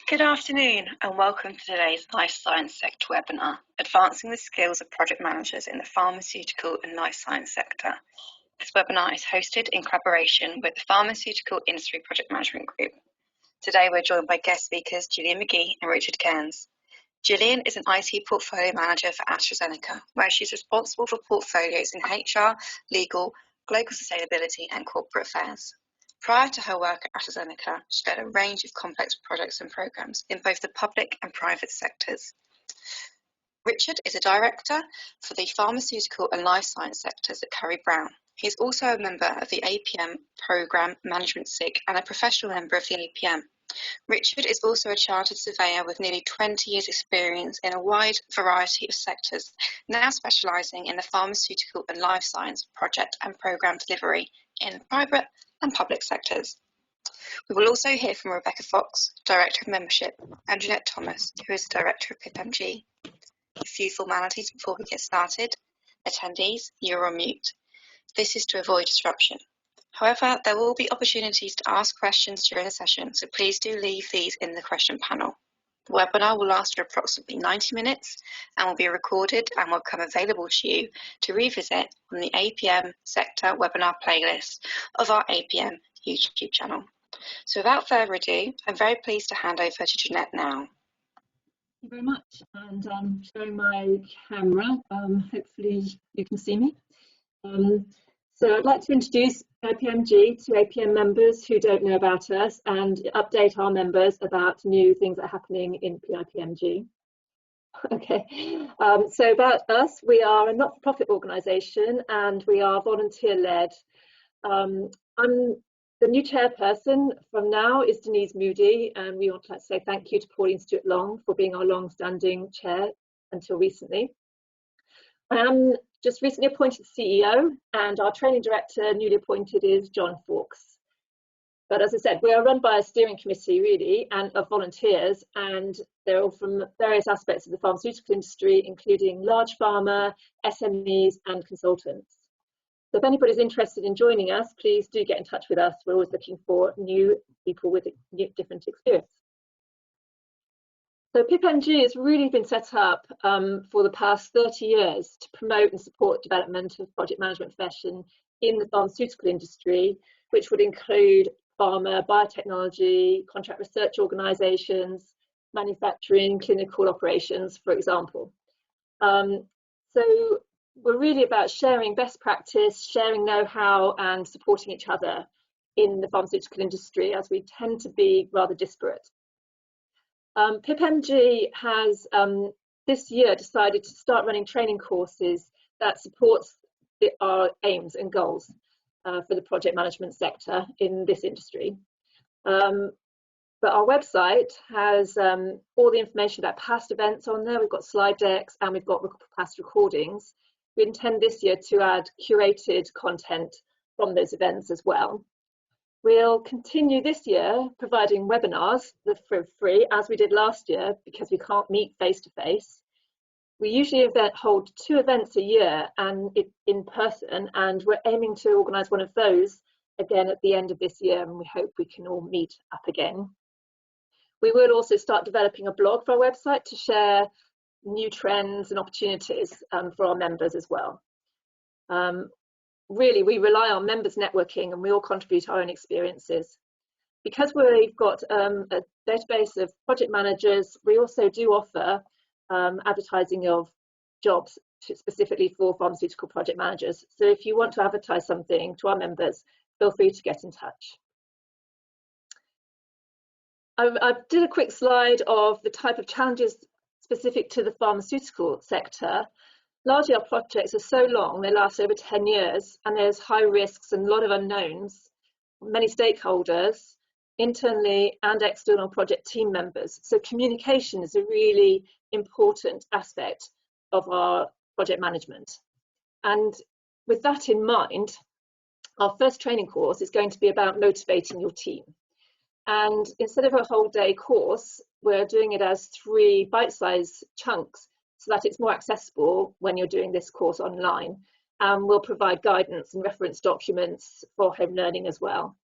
Good afternoon and welcome to today's Life Science Sector webinar, Advancing the Skills of Project Managers in the Pharmaceutical and Life Science Sector. This webinar is hosted in collaboration with the Pharmaceutical Industry Project Management Group. Today we're joined by guest speakers Gillian McGee and Richard Cairns. Gillian is an IT portfolio manager for AstraZeneca, where she's responsible for portfolios in HR, legal, global sustainability and corporate affairs. Prior to her work at AstraZeneca, she led a range of complex projects and programs in both the public and private sectors. Richard is a director for the pharmaceutical and life science sectors at Curry Brown. He is also a member of the APM Programme Management SIG and a professional member of the APM. Richard is also a chartered surveyor with nearly 20 years' experience in a wide variety of sectors, now specialising in the pharmaceutical and life science project and programme delivery in private and public sectors. We will also hear from Rebecca Fox, Director of Membership, and Jeanette Thomas, who is the Director of Pipmg. A few formalities before we get started. Attendees, you're on mute. This is to avoid disruption. However, there will be opportunities to ask questions during the session, so please do leave these in the question panel. The webinar will last for approximately 90 minutes and will be recorded and will become available to you to revisit on the APM sector webinar playlist of our APM YouTube channel. So without further ado, I'm very pleased to hand over to Jeanette now. Thank you very much, and I'm showing my camera. Hopefully you can see me. So I'd like to introduce Pipmg to APM members who don't know about us and update our members about new things that are happening in Pipmg. Okay, so about us, we are a not-for-profit organisation and we are volunteer-led. I'm the new chairperson from now is Denise Moody, and we want to say thank you to Pauline Stewart-Long for being our long-standing chair until recently. I am just recently appointed CEO, and our training director, newly appointed, is John Fawkes. But as I said, we are run by a steering committee, really, and of volunteers, and they're all from various aspects of the pharmaceutical industry, including large pharma, SMEs, and consultants. So if anybody's interested in joining us, please do get in touch with us. We're always looking for new people with different experience. So Pipmg has really been set up for the past 30 years to promote and support development of project management profession in the pharmaceutical industry, which would include pharma, biotechnology, contract research organisations, manufacturing, clinical operations, for example. So we're really about sharing best practice, sharing know-how and supporting each other in the pharmaceutical industry, as we tend to be rather disparate. Pipmg has this year decided to start running training courses that supports our aims and goals for the project management sector in this industry. But our website has all the information about past events on there. We've got slide decks and we've got past recordings. We intend this year to add curated content from those events as well. We'll continue this year providing webinars for free, as we did last year, because we can't meet face-to-face. We usually hold 2 events a year and in person, and we're aiming to organise one of those again at the end of this year, and we hope we can all meet up again. We will also start developing a blog for our website to share new trends and opportunities for our members as well. Really, we rely on members networking and we all contribute our own experiences. Because we've got a database of project managers, we also do offer advertising of jobs specifically for pharmaceutical project managers. So if you want to advertise something to our members, feel free to get in touch. I did a quick slide of the type of challenges specific to the pharmaceutical sector. Largely our projects are so long, they last over 10 years, and there's high risks and a lot of unknowns, many stakeholders, internally and external project team members. So communication is a really important aspect of our project management. And with that in mind, our first training course is going to be about motivating your team. And instead of a whole day course, we're doing it as 3 bite-sized chunks so that it's more accessible when you're doing this course online. And we'll provide guidance and reference documents for home learning as well.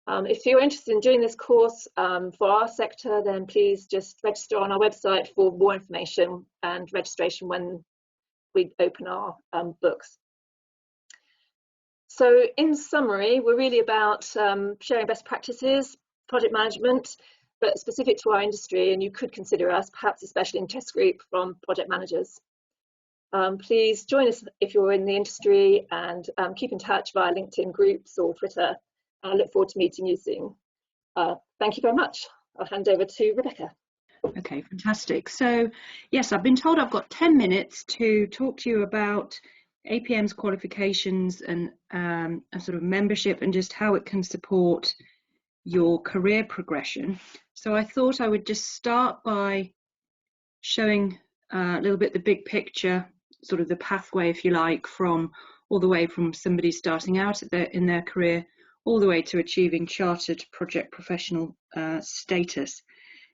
If you're interested in doing this course for our sector, then please just register on our website for more information and registration when we open our books. So in summary, we're really about sharing best practices, project management, but specific to our industry, and you could consider us perhaps a special interest group from project managers. Please join us if you're in the industry, and keep in touch via LinkedIn groups or Twitter. I look forward to meeting you soon. Thank you very much. I'll hand over to Rebecca. Okay, fantastic. So yes, I've been told I've got 10 minutes to talk to you about APM's qualifications and a sort of membership and just how it can support your career progression. So I thought I would just start by showing a little bit the big picture, sort of the pathway, if you like, from all the way from somebody starting out in their career all the way to achieving chartered project professional status.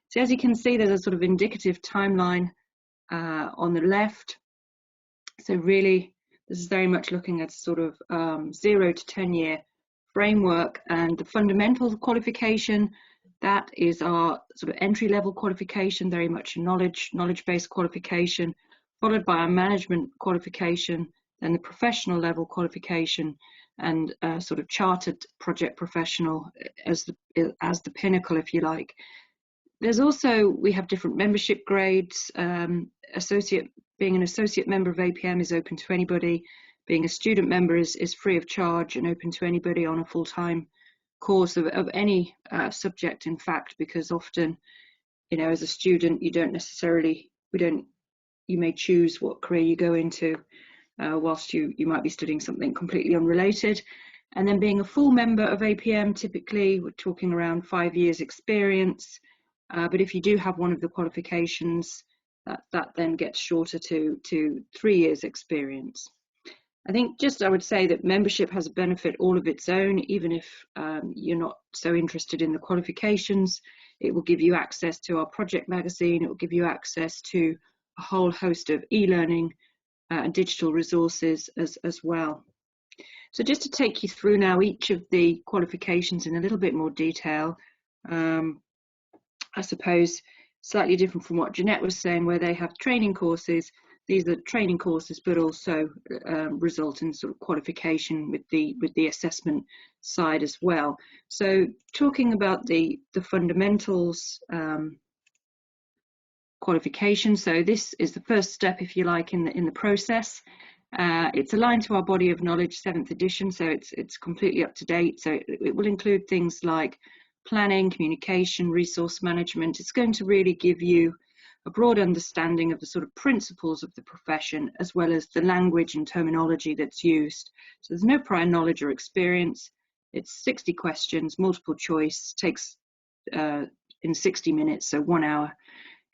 So as you can see, there's a sort of indicative timeline on the left. So really, this is very much looking at sort of 0 to 10 year framework, and the fundamental qualification, that is our sort of entry level qualification, very much a knowledge-based qualification, followed by a management qualification, then the professional level qualification, and sort of chartered project professional as the pinnacle, if you like. There's also, we have different membership grades. Being an associate member of APM is open to anybody. Being a student member is free of charge and open to anybody on a full-time course of any subject, in fact, because often, you know, as a student, you may choose what career you go into, whilst you might be studying something completely unrelated. And then being a full member of APM, typically we're talking around 5 years experience. But if you do have one of the qualifications, that then gets shorter to 3 years experience. I think I would say that membership has a benefit all of its own, even if you're not so interested in the qualifications. It will give you access to our project magazine. It will give you access to a whole host of e-learning and digital resources as well. So just to take you through now each of the qualifications in a little bit more detail, I suppose slightly different from what Jeanette was saying, where they have training courses. These are training courses, but also result in sort of qualification with the assessment side as well. So talking about the fundamentals qualification. So this is the first step, if you like, in the process. It's aligned to our body of knowledge, 7th edition, so it's completely up to date. So it will include things like planning, communication, resource management. It's going to really give you a broad understanding of the sort of principles of the profession, as well as the language and terminology that's used. So there's no prior knowledge or experience. It's 60 questions, multiple choice, takes in 60 minutes, so 1 hour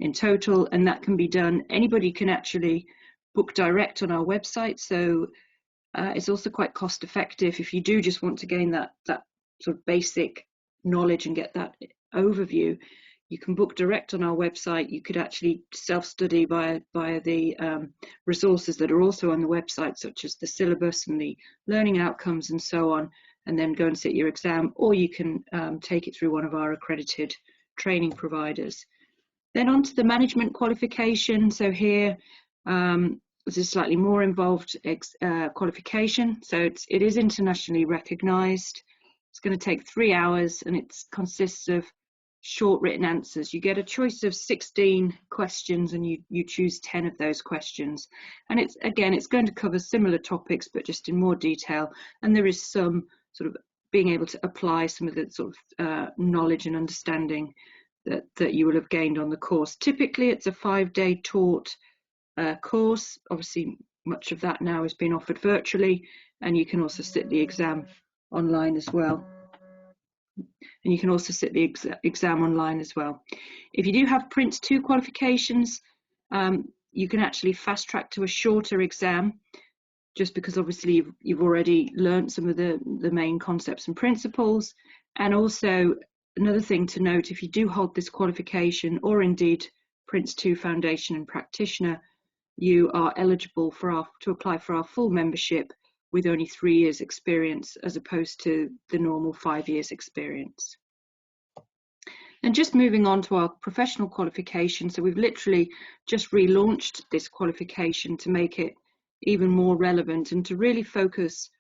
in total, and that can be done. Anybody can actually book direct on our website, so it's also quite cost effective. If you do just want to gain that sort of basic knowledge and get that overview, you can book direct on our website. You could actually self-study via the resources that are also on the website, such as the syllabus and the learning outcomes and so on, and then go and sit your exam, or you can take it through one of our accredited training providers. Then on to the management qualification. So here, this is slightly more involved qualification. So it is internationally recognized. It's going to take 3 hours, and it consists of short written answers. You get a choice of 16 questions, and you choose 10 of those questions. And it's going to cover similar topics, but just in more detail. And there is some sort of being able to apply some of the sort of knowledge and understanding that you will have gained on the course. Typically, it's a 5-day taught course. Obviously, much of that now is being offered virtually, and you can also sit the exam online as well. And you can also sit the exam online as well. If you do have Prince 2 qualifications, you can actually fast track to a shorter exam, just because obviously you've already learned some of the main concepts and principles. And also another thing to note, if you do hold this qualification, or indeed Prince 2 Foundation and Practitioner, you are eligible to apply for our full membership with only 3 years experience as opposed to the normal 5 years experience. And just moving on to our professional qualification, so we've literally just relaunched this qualification to make it even more relevant and to really focus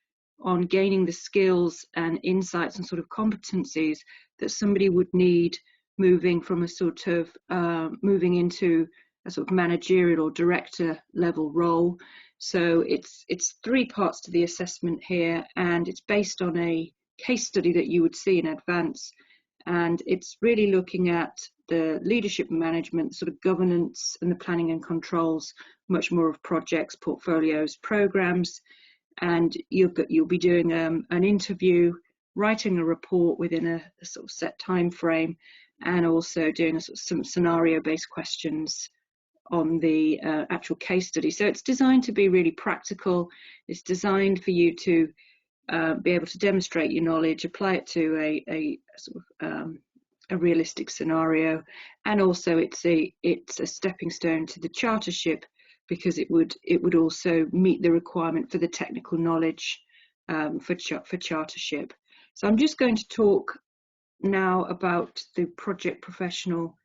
on gaining the skills and insights and sort of competencies that somebody would need moving from a sort of moving into a sort of managerial or director level role. So it's 3 parts to the assessment here, and it's based on a case study that you would see in advance. And it's really looking at the leadership management, sort of governance and the planning and controls, much more of projects, portfolios, programs. And you'll be doing an interview, writing a report within a sort of set time frame, and also doing a sort of some scenario-based questions on the actual case study. So it's designed to be really practical. It's designed for you to be able to demonstrate your knowledge, apply it to a sort of a realistic scenario, and also it's a stepping stone to the chartership, because it would also meet the requirement for the technical knowledge for chartership. So I'm just going to talk now about the project professional,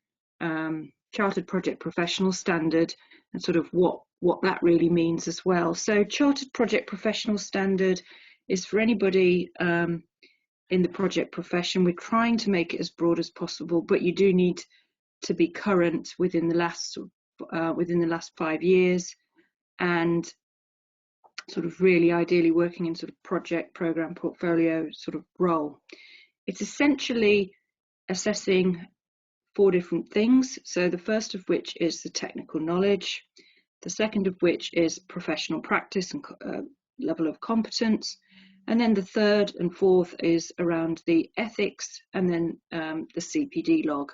chartered project professional standard, and sort of what that really means as well. So chartered project professional standard is for anybody in the project profession. We're trying to make it as broad as possible, but you do need to be current within the last 5 years, and sort of really ideally working in sort of project, program, portfolio sort of role. It's essentially assessing 4 different things. So the first of which is the technical knowledge, the second of which is professional practice and level of competence, and then the third and fourth is around the ethics, and then the CPD log.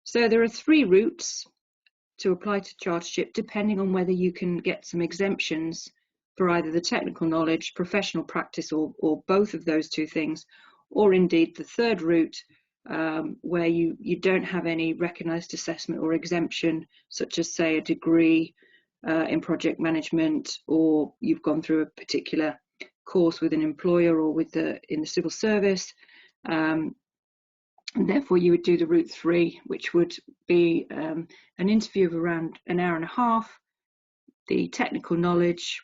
So there are 3 routes to apply to chartership, depending on whether you can get some exemptions for either the technical knowledge, professional practice, or both of those 2 things, or indeed the third route, where you don't have any recognised assessment or exemption, such as say a degree in project management, or you've gone through a particular course with an employer or in the civil service. And therefore you would do the route 3, which would be an interview of around an hour and a half, the technical knowledge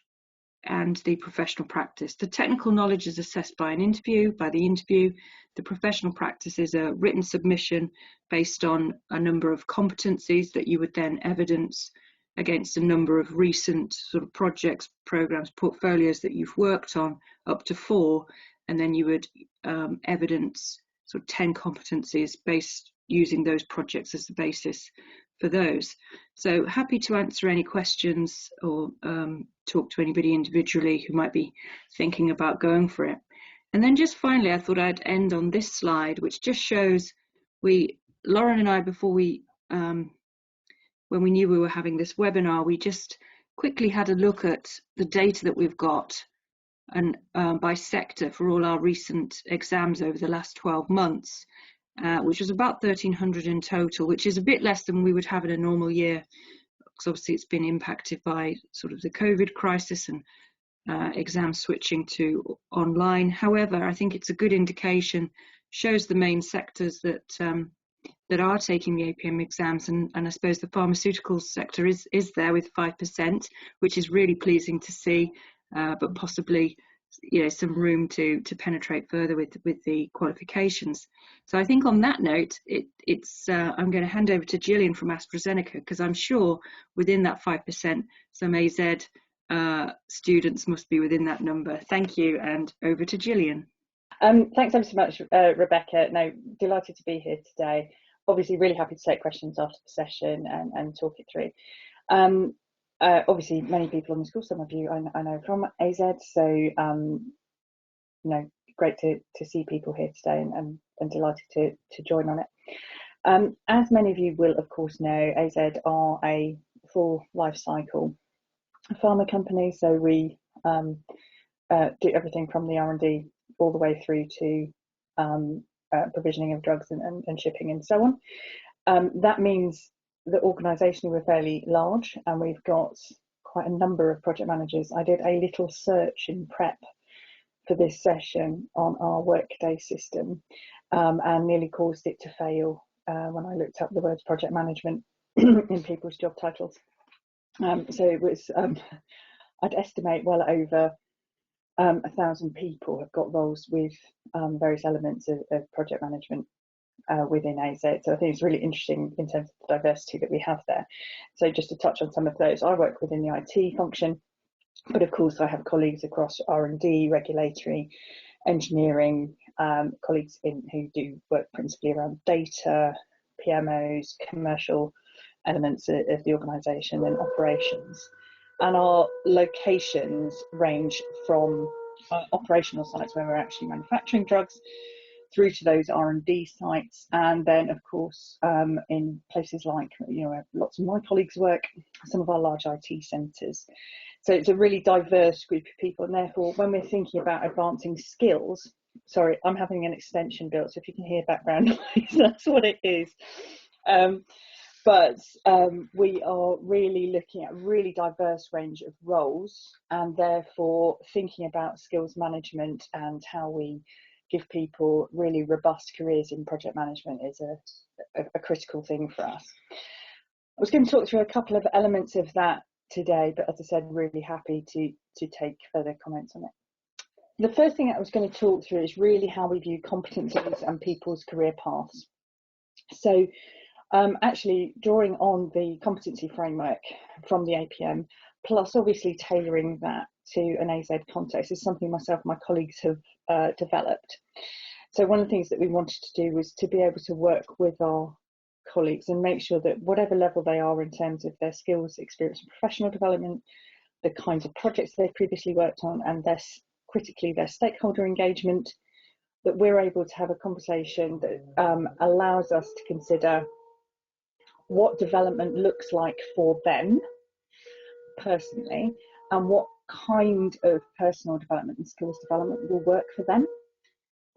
and the professional practice. The technical knowledge is assessed by the interview. The professional practice is a written submission based on a number of competencies that you would then evidence against a number of recent sort of projects, programs, portfolios that you've worked on, up to 4, and then you would evidence sort of 10 competencies based using those projects as the basis for those. So happy to answer any questions or talk to anybody individually who might be thinking about going for it. And then just finally, I thought I'd end on this slide, which just shows Lauren and I, before when we knew we were having this webinar, we just quickly had a look at the data that we've got and by sector for all our recent exams over the last 12 months, which was about 1,300 in total, which is a bit less than we would have in a normal year, because obviously it's been impacted by sort of the COVID crisis and exam switching to online. However, I think it's a good indication, shows the main sectors that are taking the APM exams, and I suppose the pharmaceuticals sector is there with 5%, which is really pleasing to see, but possibly some room to penetrate further with the qualifications. So I think on that note, I'm going to hand over to Gillian from AstraZeneca, because I'm sure within that 5%, some AZ students must be within that number. Thank you, and over to Gillian. Thanks ever so much, Rebecca. No, delighted to be here today. Obviously, really happy to take questions after the session and talk it through. Obviously, many people on the school, some of you I know from AZ, so great to see people here today, and delighted to join on it. As many of you will, of course, know, AZ are a full life cycle pharma company, so we do everything from the R&D all the way through to provisioning of drugs and shipping and so on. That means that organisationally we're fairly large, and we've got quite a number of project managers. I did a little search in prep for this session on our workday system, and nearly caused it to fail when I looked up the words project management in people's job titles. So it was, I'd estimate well over 1,000 people have got roles with various elements of project management within AZ. So I think it's really interesting in terms of the diversity that we have there. So just to touch on some of those, I work within the IT function, but of course I have colleagues across R&D, regulatory, engineering, colleagues who do work principally around data, PMOs, commercial elements of the organisation and operations. And our locations range from operational sites where we're actually manufacturing drugs through to those R&D sites, and then of course in places like, where lots of my colleagues work, some of our large IT centres. So it's a really diverse group of people, and therefore when we're thinking about advancing skills, sorry, I'm having an extension built, so if you can hear background noise, that's what it is. But we are really looking at a really diverse range of roles, and therefore thinking about skills management and how we give people really robust careers in project management is a critical thing for us. I was going to talk through a couple of elements of that today, but as I said, really happy to take further comments on it. The first thing I was going to talk through is really how we view competencies and people's career paths. So actually drawing on the competency framework from the APM, plus obviously tailoring that to an AZ context, is something myself and my colleagues have developed. So one of the things that we wanted to do was to be able to work with our colleagues and make sure that whatever level they are in terms of their skills, experience and professional development, the kinds of projects they've previously worked on, and critically their stakeholder engagement, that we're able to have a conversation that allows us to consider what development looks like for them personally, and what kind of personal development and skills development will work for them.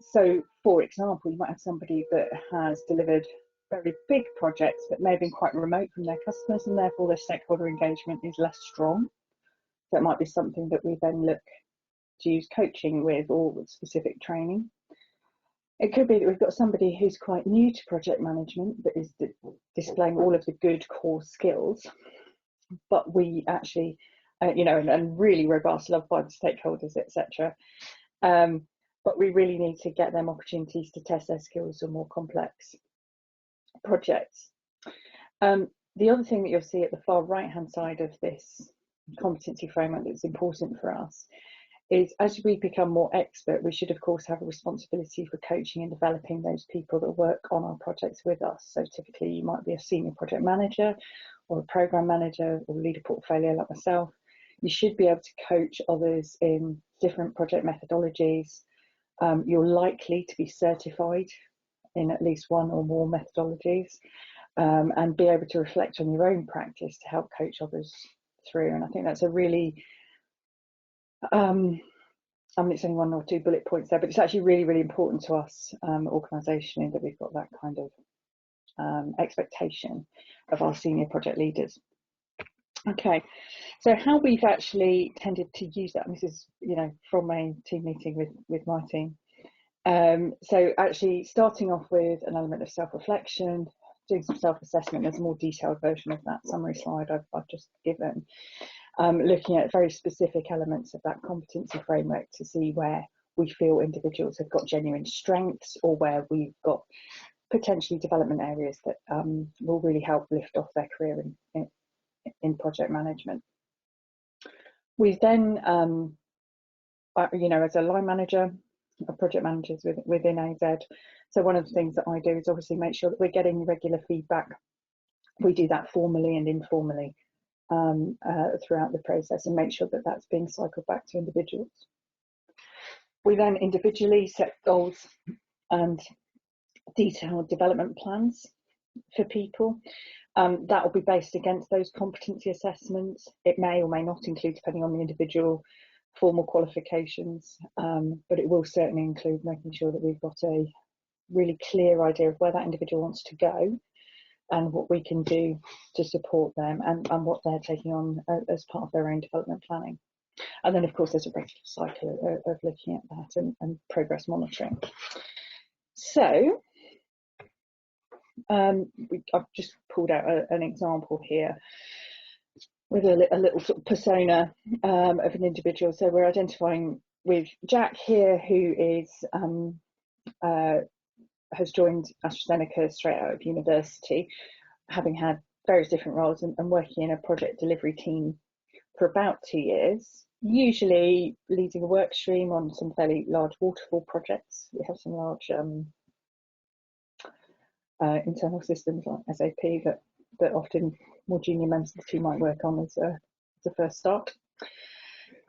So for example, you might have somebody that has delivered very big projects but may have been quite remote from their customers, and therefore their stakeholder engagement is less strong. So it might be something that we then look to use coaching with, or with specific training. It could be that we've got somebody who's quite new to project management but is displaying all of the good core skills, but we actually, and really robust, loved by the stakeholders, etc. But we really need to get them opportunities to test their skills on more complex projects. The other thing that you'll see at the far right-hand side of this competency framework that's important for us is, as we become more expert, we should of course have a responsibility for coaching and developing those people that work on our projects with us. So typically you might be a senior project manager or a program manager or lead a portfolio like myself. You should be able to coach others in different project methodologies. You're likely to be certified in at least one or more methodologies, and be able to reflect on your own practice to help coach others through. And I think that's a really, it's only one or two bullet points there, but it's actually really, really important to us organisationally that we've got that kind of expectation of our senior project leaders. Okay, so how we've actually tended to use that, and this is, from a team meeting with my team. So actually starting off with an element of self-reflection, doing some self-assessment. There's a more detailed version of that summary slide I've just given. Looking at very specific elements of that competency framework to see where we feel individuals have got genuine strengths, or where we've got potentially development areas that will really help lift off their career in project management. We then, as a line manager, project managers within AZ, so one of the things that I do is obviously make sure that we're getting regular feedback. We do that formally and informally throughout the process, and make sure that that's being cycled back to individuals. We then individually set goals and detailed development plans for people. That will be based against those competency assessments. It may or may not include, depending on the individual, formal qualifications, but it will certainly include making sure that we've got a really clear idea of where that individual wants to go, and what we can do to support them, and what they're taking on as part of their own development planning. And then, of course, there's a regular cycle of looking at that and progress monitoring. So I've just pulled out an example here with a little sort of persona of an individual. So we're identifying with Jack here, who is has joined AstraZeneca straight out of university, having had various different roles and working in a project delivery team for about 2 years, usually leading a work stream on some fairly large waterfall projects. We have some large internal systems like SAP that often more junior members of the team might work on as a first start.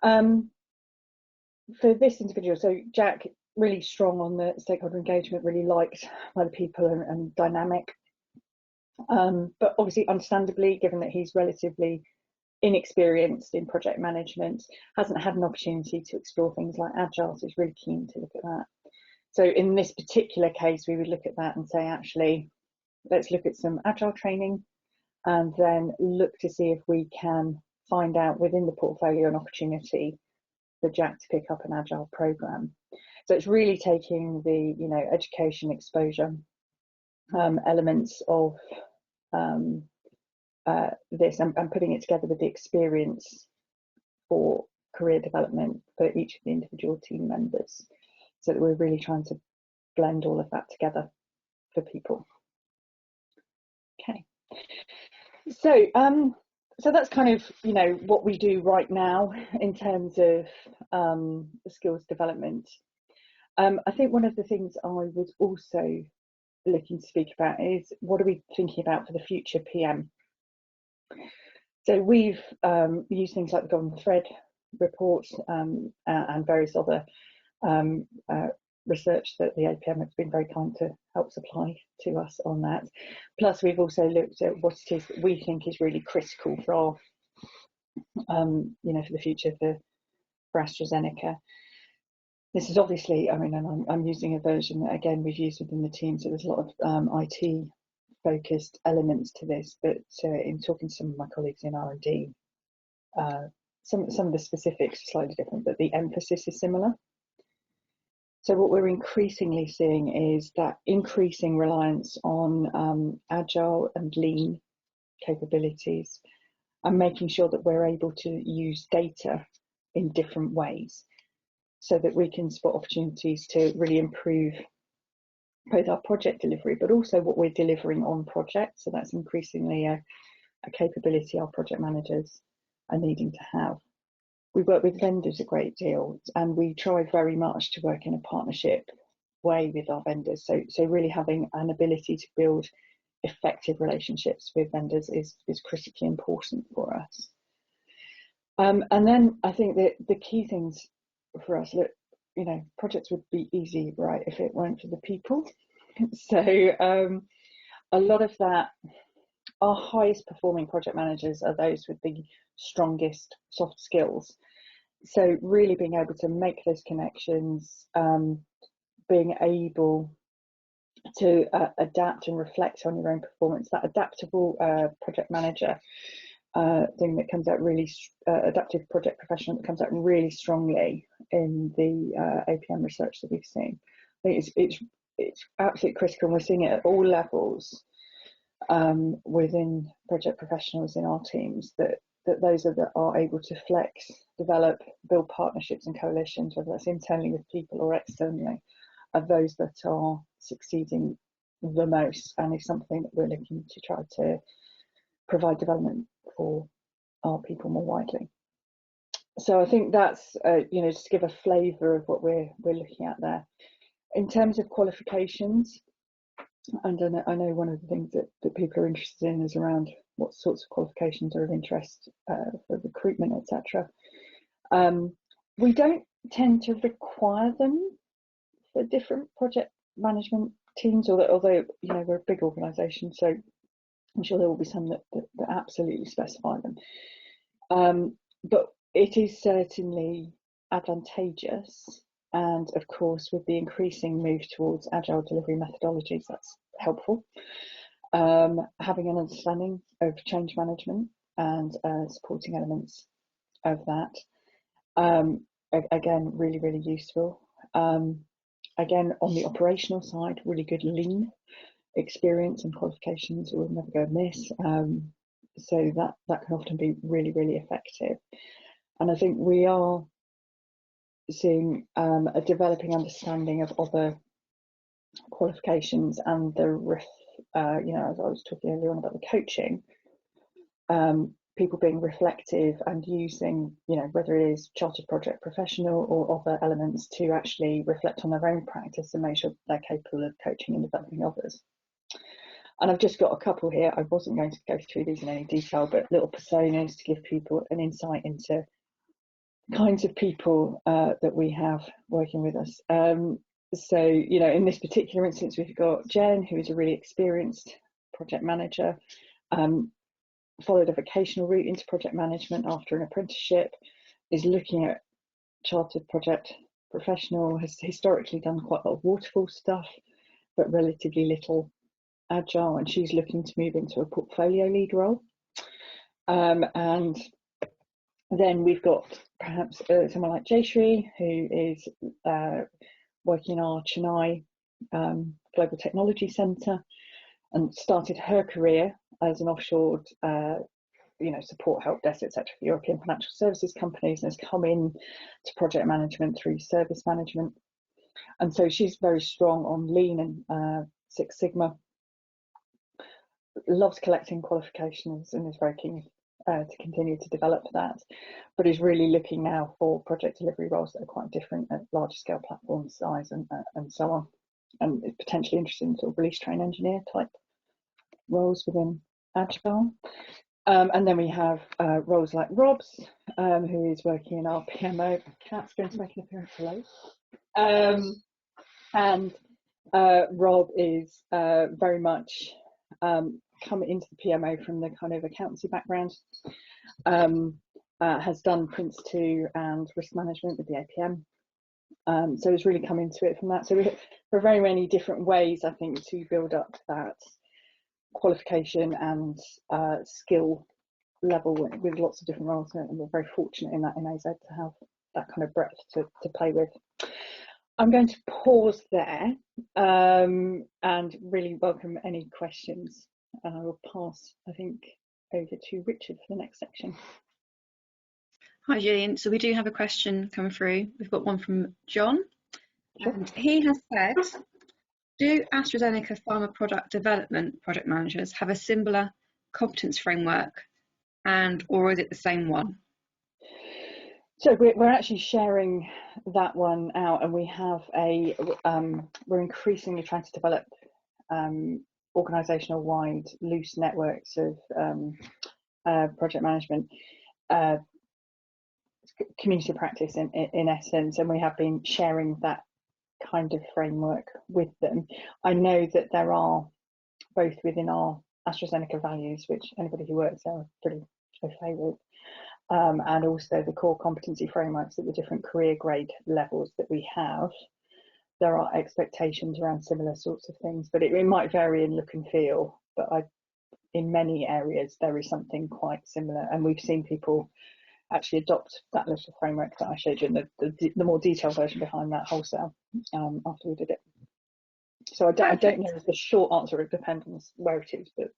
For this individual, so Jack, really strong on the stakeholder engagement, really liked by the people and dynamic. But obviously, understandably, given that he's relatively inexperienced in project management, hasn't had an opportunity to explore things like Agile, so he's really keen to look at that. So in this particular case, we would look at that and say, actually, let's look at some Agile training and then look to see if we can find out within the portfolio an opportunity for Jack to pick up an Agile program. So it's really taking the education exposure elements of this and putting it together with the experience for career development for each of the individual team members, so that we're really trying to blend all of that together for people. Okay, so so that's kind of what we do right now in terms of skills development. I think one of the things I was also looking to speak about is, what are we thinking about for the future PM? So we've used things like the Golden Thread report and various other research that the APM has been very kind to help supply to us on that. Plus, we've also looked at what it is that we think is really critical for our, for the future for AstraZeneca. This is obviously, and I'm using a version that again we've used within the team, so there's a lot of IT focused elements to this, but in talking to some of my colleagues in R&D, some of the specifics are slightly different, but the emphasis is similar. So what we're increasingly seeing is that increasing reliance on agile and lean capabilities, and making sure that we're able to use data in different ways, so that we can spot opportunities to really improve both our project delivery, but also what we're delivering on projects. So that's increasingly a capability our project managers are needing to have. We work with vendors a great deal, and we try very much to work in a partnership way with our vendors. So really having an ability to build effective relationships with vendors is critically important for us. And then I think that the key things for us, look, projects would be easy, right, if it weren't for the people. So a lot of that, our highest performing project managers are those with the strongest soft skills. So really being able to make those connections, being able to adapt and reflect on your own performance, that adaptable project manager thing that comes out really, adaptive project professional that comes out really strongly in the APM research that we've seen. I think it's absolutely critical, and we're seeing it at all levels within project professionals in our teams, that those that are able to flex, develop, build partnerships and coalitions, whether that's internally with people or externally, are those that are succeeding the most, and is something that we're looking to try to provide development for our people more widely. So I think that's just to give a flavour of what we're looking at there. In terms of qualifications, and I know one of the things that people are interested in is around what sorts of qualifications are of interest for recruitment, etc. We don't tend to require them for different project management teams, although we're a big organisation, so I'm sure there will be some that absolutely specify them. But it is certainly advantageous, and of course with the increasing move towards agile delivery methodologies, that's helpful. having an understanding of change management and supporting elements of that. Again, really, really useful. Again, on the operational side, really good lean experience and qualifications will never go amiss. So that can often be really, really effective. And I think we are seeing a developing understanding of other qualifications and the you know, as I was talking earlier on about the coaching, people being reflective and using, you know, whether it is chartered project professional or other elements to actually reflect on their own practice and make sure they're capable of coaching and developing others. And I've just got a couple here. I wasn't going to go through these in any detail, but little personas to give people an insight into kinds of people that we have working with us. So, you know, in this particular instance, we've got Jen, who is a really experienced project manager, followed a vocational route into project management after an apprenticeship, is looking at chartered project professional, has historically done quite a lot of waterfall stuff, but relatively little agile, and she's looking to move into a portfolio lead role. And then we've got perhaps someone like Jayshree, who is working in our Chennai Global Technology Centre and started her career as an offshored you know, support, help desk, etc. for European financial services companies, and has come in to project management through service management. And so she's very strong on Lean and Six Sigma, loves collecting qualifications and is very keen to continue to develop that, but is really looking now for project delivery roles that are quite different at larger scale platform size and so on, and is potentially interested in sort of release train engineer type roles within Agile. And then we have roles like Rob's, who is working in our PMO. Cat's going to make an appearance. Hello. And Rob is very much come into the PMO from the kind of accountancy background, has done Prince 2 and risk management with the APM. So it's really come into it from that. So there are very many different ways, I think, to build up that qualification and skill level with lots of different roles, and we're very fortunate in that in AZ to have that kind of breadth to play with. I'm going to pause there and really welcome any questions. I will pass, I think, over to Richard for the next section. Hi Gillian, so we do have a question come through. We've got one from John. Sure. And he has said, do AstraZeneca pharma product development project managers have a similar competence framework, and or is it the same one? So we're actually sharing that one out, and we have we're increasingly trying to develop organisational wide loose networks of project management, community practice in essence, and we have been sharing that kind of framework with them. I know that there are, both within our AstraZeneca values, which anybody who works there are pretty au fait with, and also the core competency frameworks at the different career grade levels that we have, there are expectations around similar sorts of things, but it might vary in look and feel, but in many areas there is something quite similar, and we've seen people actually adopt that little framework that I showed you, and the more detailed version behind that wholesale after we did it. So I don't know the short answer, it depends on where it is, but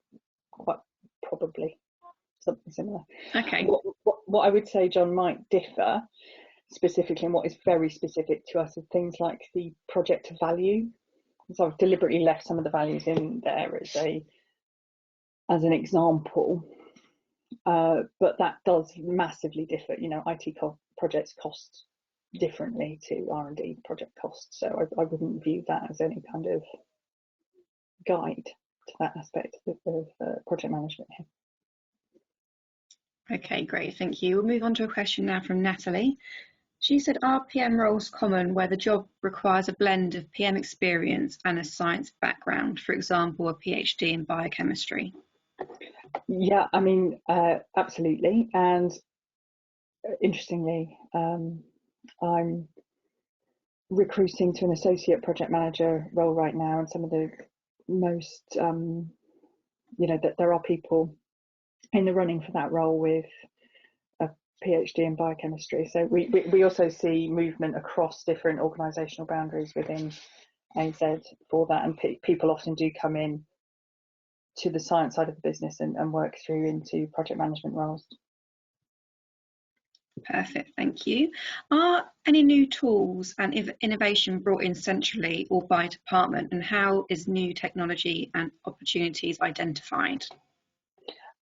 quite probably something similar. Okay. What I would say, John, might differ specifically, and what is very specific to us, are things like the project value. So I've deliberately left some of the values in there as an example, but that does massively differ. You know, IT projects cost differently to R&D project costs, so I wouldn't view that as any kind of guide to that aspect of project management here. Okay, great, thank you. We'll move on to a question now from Natalie. She said, are PM roles common where the job requires a blend of PM experience and a science background, for example, a PhD in biochemistry? Yeah, I mean, absolutely. And interestingly, I'm recruiting to an associate project manager role right now, and some of the most you know, that there are people in the running for that role with a PhD in biochemistry. So we also see movement across different organisational boundaries within AZ for that, and people often do come in to the science side of the business and work through into project management roles. Perfect, thank you. Are any new tools and innovation brought in centrally or by department, and how is new technology and opportunities identified?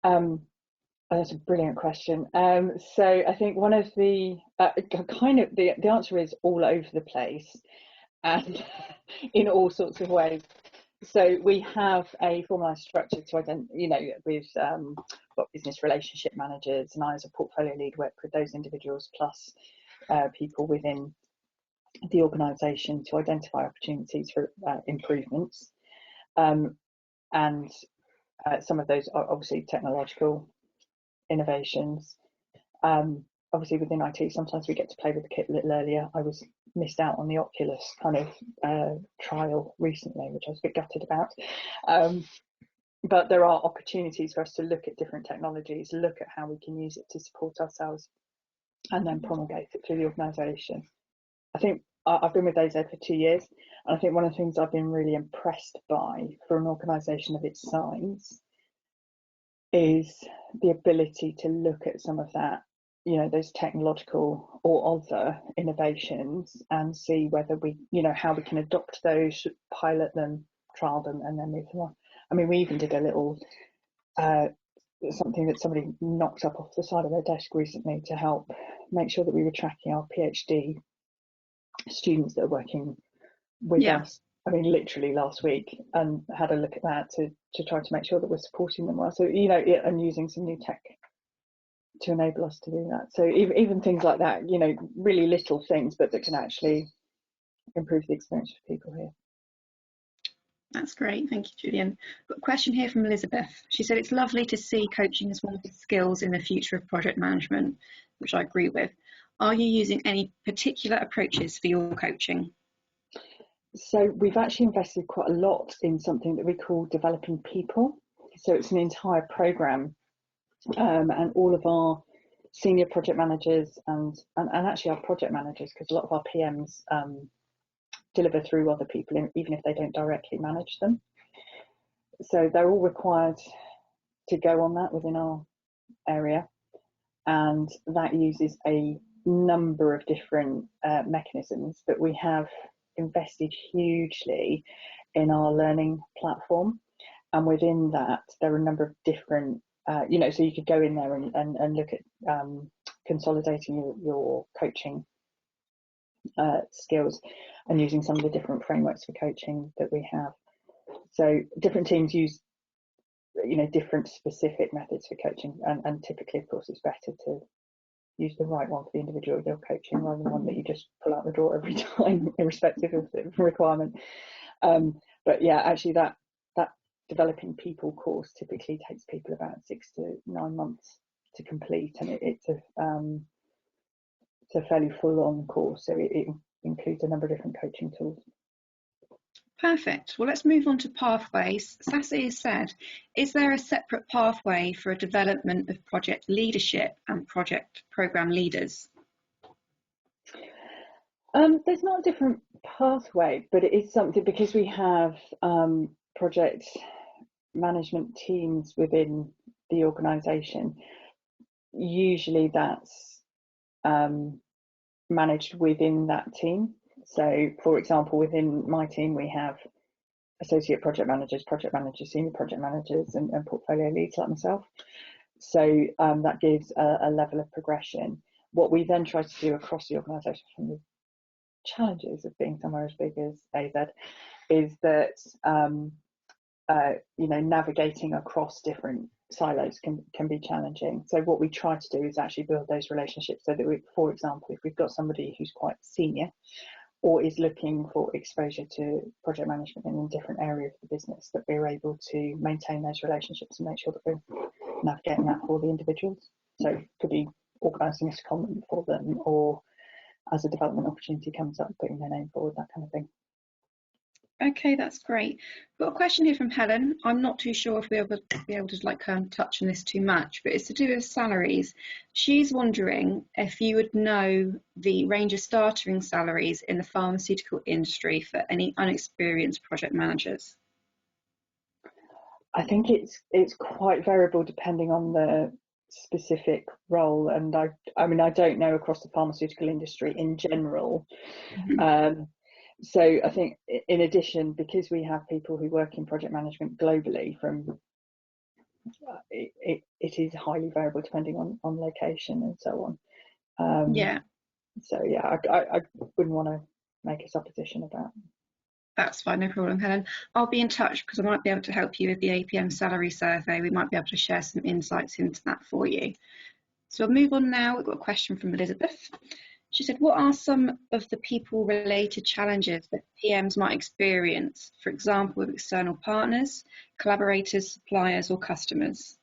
That's a brilliant question. So I think one of the the answer is all over the place and in all sorts of ways. So we have a formalised structure to identify, you know, we've got business relationship managers, and I as a portfolio lead work with those individuals plus people within the organisation to identify opportunities for improvements. And some of those are obviously technological innovations. Obviously within IT, sometimes we get to play with the kit a little earlier. I missed out on the Oculus kind of trial recently, which I was a bit gutted about. But there are opportunities for us to look at different technologies, look at how we can use it to support ourselves, and then promulgate it through the organisation. I think I've been with AZ for 2 years, and I think one of the things I've been really impressed by for an organisation of its size is the ability to look at some of that, you know, those technological or other innovations and see whether we, you know, how we can adopt those, pilot them, trial them, and then move them on. I mean, we even did a little something that somebody knocked up off the side of their desk recently to help make sure that we were tracking our PhD students that are working with us. I mean, literally last week, and had a look at that to try to make sure that we're supporting them well. So, you know, and using some new tech to enable us to do that. So even things like that, you know, really little things, but that can actually improve the experience for people here. That's great, thank you, Julian. Got a question here from Elizabeth. She said it's lovely to see coaching as one of the skills in the future of project management, which I agree with. Are you using any particular approaches for your coaching? So we've actually invested quite a lot in something that we call developing people. So it's an entire program, and all of our senior project managers and actually our project managers, because a lot of our PMs deliver through other people, even if they don't directly manage them. So they're all required to go on that within our area, and that uses a number of different mechanisms, but we have invested hugely in our learning platform, and within that there are a number of different you know, so you could go in there and look at consolidating your coaching skills and using some of the different frameworks for coaching that we have. So different teams use, you know, different specific methods for coaching, and typically, of course, it's better to use the right one for the individual you're coaching rather than one that you just pull out the drawer every time, irrespective of the requirement. But yeah, actually that developing people course typically takes people about 6 to 9 months to complete, and it's a fairly full-on course, so it includes a number of different coaching tools. Perfect. Well, let's move on to pathways. Sassy has said, is there a separate pathway for a development of project leadership and project program leaders? There's not a different pathway, but it is something, because we have project management teams within the organisation. Usually that's managed within that team. So, for example, within my team, we have associate project managers, senior project managers, and portfolio leads like myself. So that gives a level of progression. What we then try to do across the organisation, from the challenges of being somewhere as big as AZ, is that you know, navigating across different silos can be challenging. So what we try to do is actually build those relationships, so that we, for example, if we've got somebody who's quite senior or is looking for exposure to project management in a different area of the business, that we're able to maintain those relationships and make sure that we're navigating that for the individuals. So it could be organising a secondment for them, or as a development opportunity comes up, putting their name forward, that kind of thing. Okay, that's great. Got a question here from Helen. I'm not too sure if we'll be able to touch on this too much, but it's to do with salaries. She's wondering if you would know the range of starting salaries in the pharmaceutical industry for any unexperienced project managers. I think it's quite variable depending on the specific role, and I mean I don't know across the pharmaceutical industry in general. So I think in addition, because we have people who work in project management globally, it is highly variable depending on location and so on. Yeah. So yeah, I wouldn't want to make a supposition about. That's fine, no problem, Helen. I'll be in touch because I might be able to help you with the APM salary survey. We might be able to share some insights into that for you. So I'll move on now. We've got a question from Elizabeth. She said, what are some of the people-related challenges that PMs might experience, for example, with external partners, collaborators, suppliers, or customers?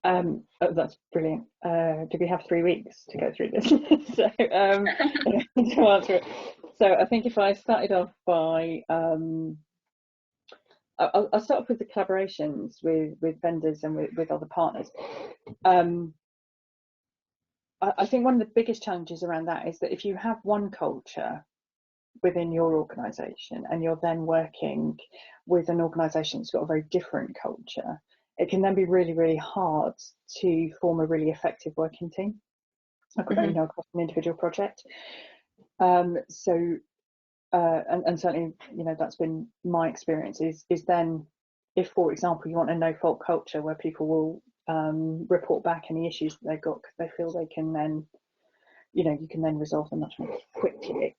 Oh, that's brilliant. Do we have 3 weeks to go through this? So, to answer it. So I think if I started off by, I'll start off with the collaborations with vendors and with other partners. I think one of the biggest challenges around that is that if you have one culture within your organisation and you're then working with an organisation that's got a very different culture, it can then be really, really hard to form a really effective working team, across an individual project. And certainly, that's been my experience. Is then, if for example you want a no-fault culture where people will report back any issues that they've got because they feel they can then, you can then resolve them much more quickly.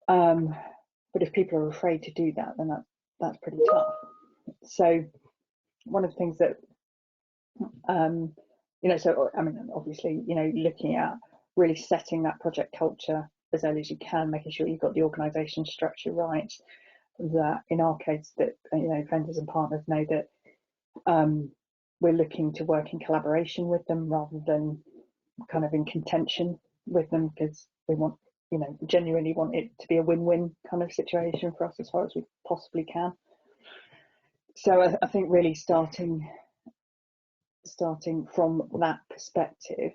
But if people are afraid to do that, then that's pretty tough. So one of the things that, so I mean, obviously, looking at really setting that project culture as early as you can, making sure you've got the organisation structure right. That in our case, that vendors and partners know that we're looking to work in collaboration with them rather than kind of in contention with them, because we want, genuinely want it to be a win-win kind of situation for us as far as we possibly can. So I think really starting from that perspective,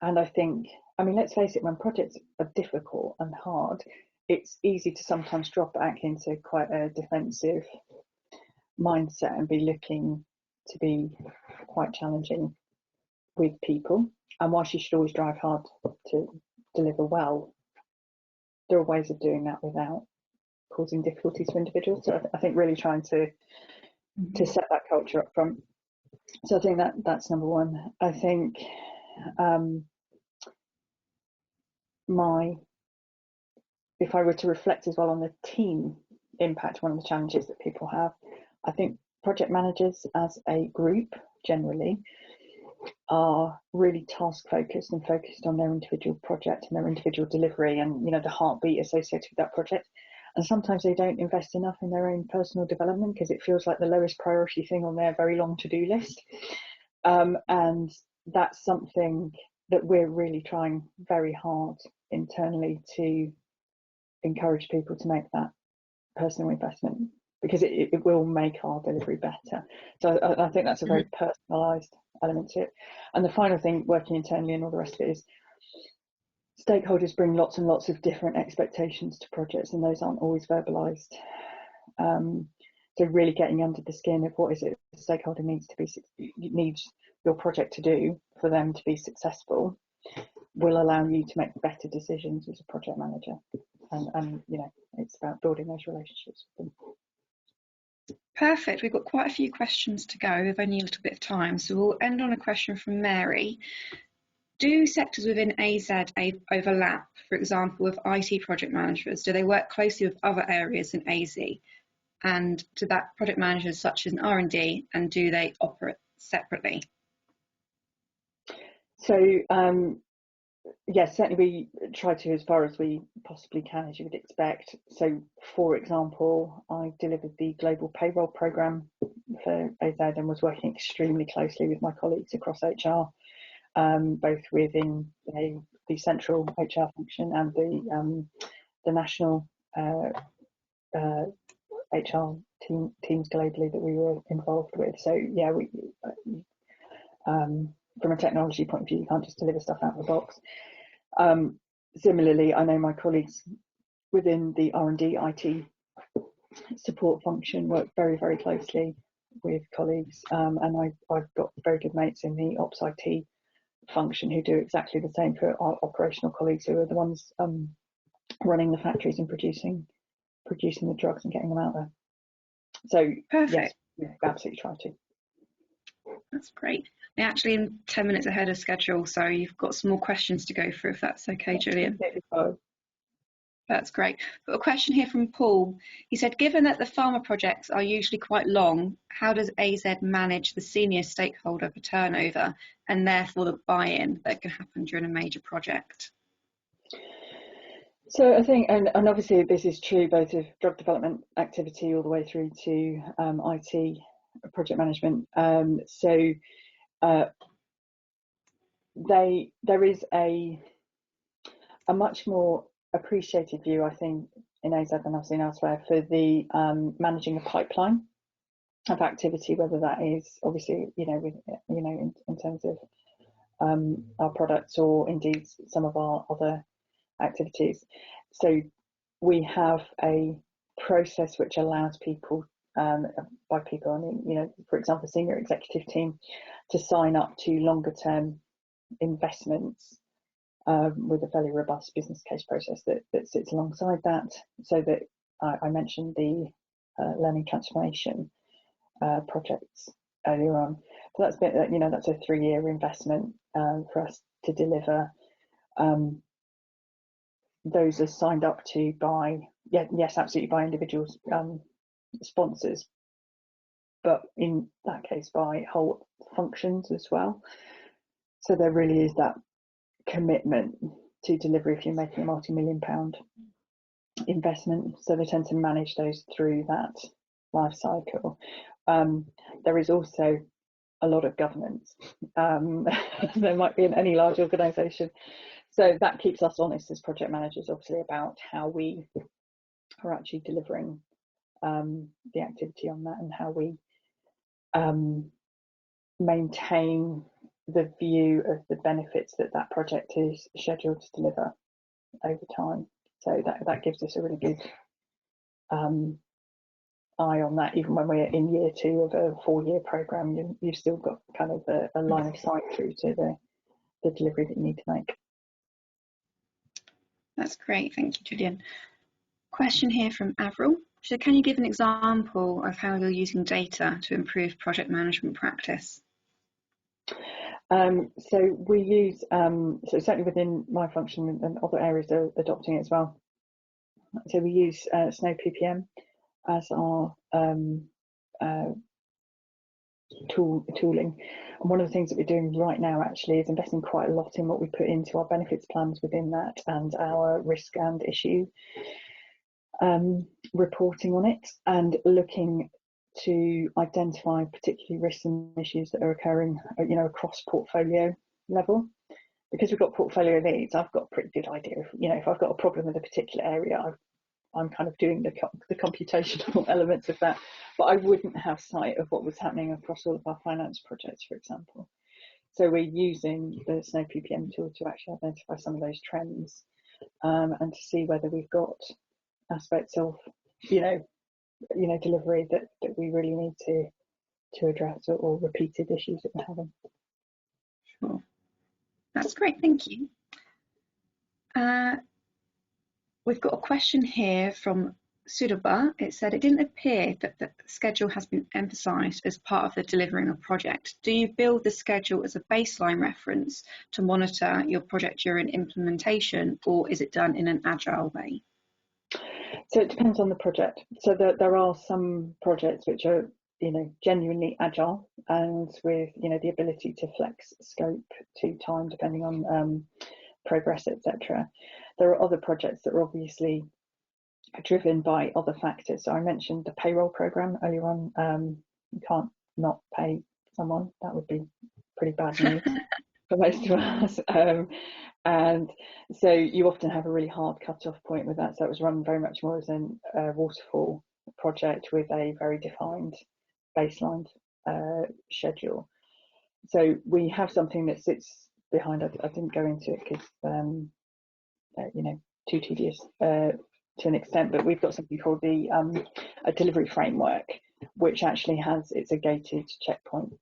and I think, I mean, let's face it, when projects are difficult and hard, it's easy to sometimes drop back into quite a defensive mindset and be looking to be quite challenging with people. And whilst you should always drive hard to deliver well, there are ways of doing that without causing difficulties for individuals. So I think really trying to set that culture up front. So I think that's number one. I think if I were to reflect as well on the team impact, one of the challenges that people have, I think project managers as a group generally are really task focused and focused on their individual project and their individual delivery and the heartbeat associated with that project. And sometimes they don't invest enough in their own personal development because it feels like the lowest priority thing on their very long to-do list. And that's something that we're really trying very hard internally to encourage people to make that personal investment, because it will make our delivery better. So I think that's a very personalised element to it. And the final thing, working internally and all the rest of it, is stakeholders bring lots and lots of different expectations to projects, and those aren't always verbalised. So really getting under the skin of what is it the stakeholder needs your project to do for them to be successful will allow you to make better decisions as a project manager. And it's about building those relationships with them. Perfect. We've got quite a few questions to go. We've only a little bit of time, so we'll end on a question from Mary. Do sectors within AZ overlap, for example, with IT project managers? Do they work closely with other areas in AZ? And do that project managers such as in R&D, and do they operate separately? So yes, certainly we try to, as far as we possibly can, as you would expect. So for example, I delivered the global payroll program for AZ and was working extremely closely with my colleagues across HR, both within the central HR function and the national HR teams globally that we were involved with. So yeah, we from a technology point of view, you can't just deliver stuff out of the box. Similarly, I know my colleagues within the R&D IT support function work very, very closely with colleagues, and I've got very good mates in the Ops IT function who do exactly the same for our operational colleagues, who are the ones running the factories and producing the drugs and getting them out there. So Perfect. Yes, we absolutely try to. That's great. We're actually in 10 minutes ahead of schedule, so you've got some more questions to go through, if that's okay, Julian. That's great. Got a question here from Paul. He said, given that the pharma projects are usually quite long, how does AZ manage the senior stakeholder for turnover and therefore the buy-in that can happen during a major project? So I think, and obviously this is true both of drug development activity all the way through to IT project management. There is a much more appreciated view, I think, in AZ than I've seen elsewhere for the managing a pipeline of activity, whether that is obviously in terms of our products or indeed some of our other activities. So we have a process which allows people, by people I mean, for example, senior executive team, to sign up to longer term investments with a fairly robust business case process that sits alongside that. So that I mentioned the learning transformation projects earlier on. So that's been, that's a 3-year investment for us to deliver. Those are signed up to by, yes, absolutely, by individual sponsors, but in that case by whole functions as well. So there really is that commitment to delivery if you're making a multi-million-pound investment. So they tend to manage those through that life cycle. There is also a lot of governance. There might be in any large organisation. So that keeps us honest as project managers, obviously, about how we are actually delivering the activity on that and how we maintain the view of the benefits that project is scheduled to deliver over time. So that gives us a really good eye on that. Even when we're in year 2 of a 4-year programme, you've still got kind of a line of sight through to the delivery that you need to make. That's great, thank you, Julian. Question here from Avril. So can you give an example of how you're using data to improve project management practice? So we use, so certainly within my function and other areas are adopting it as well. So we use Snow Ppm as our tooling. And one of the things that we're doing right now actually is investing quite a lot in what we put into our benefits plans within that and our risk and issue reporting on it, and looking to identify particularly risks and issues that are occurring, across portfolio level. Because we've got portfolio leads, I've got a pretty good idea of, if I've got a problem in a particular area, I'm kind of doing the computational elements of that, but I wouldn't have sight of what was happening across all of our finance projects, for example. So we're using the Snow Ppm tool to actually identify some of those trends, and to see whether we've got aspects of, delivery that we really need to address, or repeated issues that we're having. Sure, that's great, thank you. We've got a question here from Sudaba. It said, it didn't appear that the schedule has been emphasised as part of the delivering a project. Do you build the schedule as a baseline reference to monitor your project during implementation, or is it done in an agile way? So it depends on the project. So there are some projects which are, genuinely agile and with, the ability to flex scope to time depending on progress, etc. There are other projects that are obviously driven by other factors. So I mentioned the payroll program earlier on. You can't not pay someone. That would be pretty bad news for most of us. And so you often have a really hard cut-off point with that. So it was run very much more as a waterfall project with a very defined baseline schedule. So we have something that sits behind. I didn't go into it because too tedious to an extent, but we've got something called the a delivery framework, which actually it's a gated checkpoint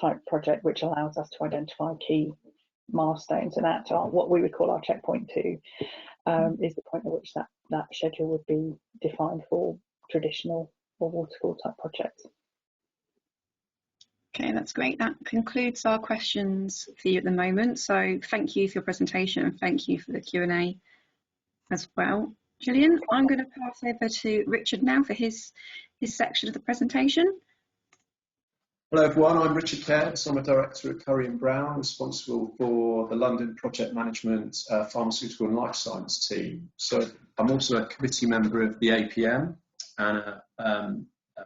type project, which allows us to identify key milestones, and that are what we would call our checkpoint 2, is the point at which that schedule would be defined for traditional or waterfall type projects. Okay, that's great. That concludes our questions for you at the moment. So thank you for your presentation and thank you for the Q&A as well. Gillian, I'm going to pass over to Richard now for his section of the presentation. Hello everyone, I'm Richard Cairns. I'm a director at Curry & Brown, responsible for the London Project Management, Pharmaceutical and Life Science team. So I'm also a committee member of the APM and a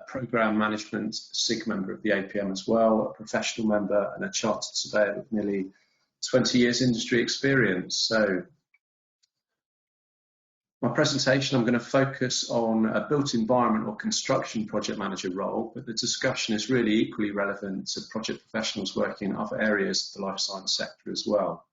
Programme Management SIG member of the APM as well, a professional member and a chartered surveyor with nearly 20 years industry experience. So my presentation, I'm going to focus on a built environment or construction project manager role, but the discussion is really equally relevant to project professionals working in other areas of the life science sector as well.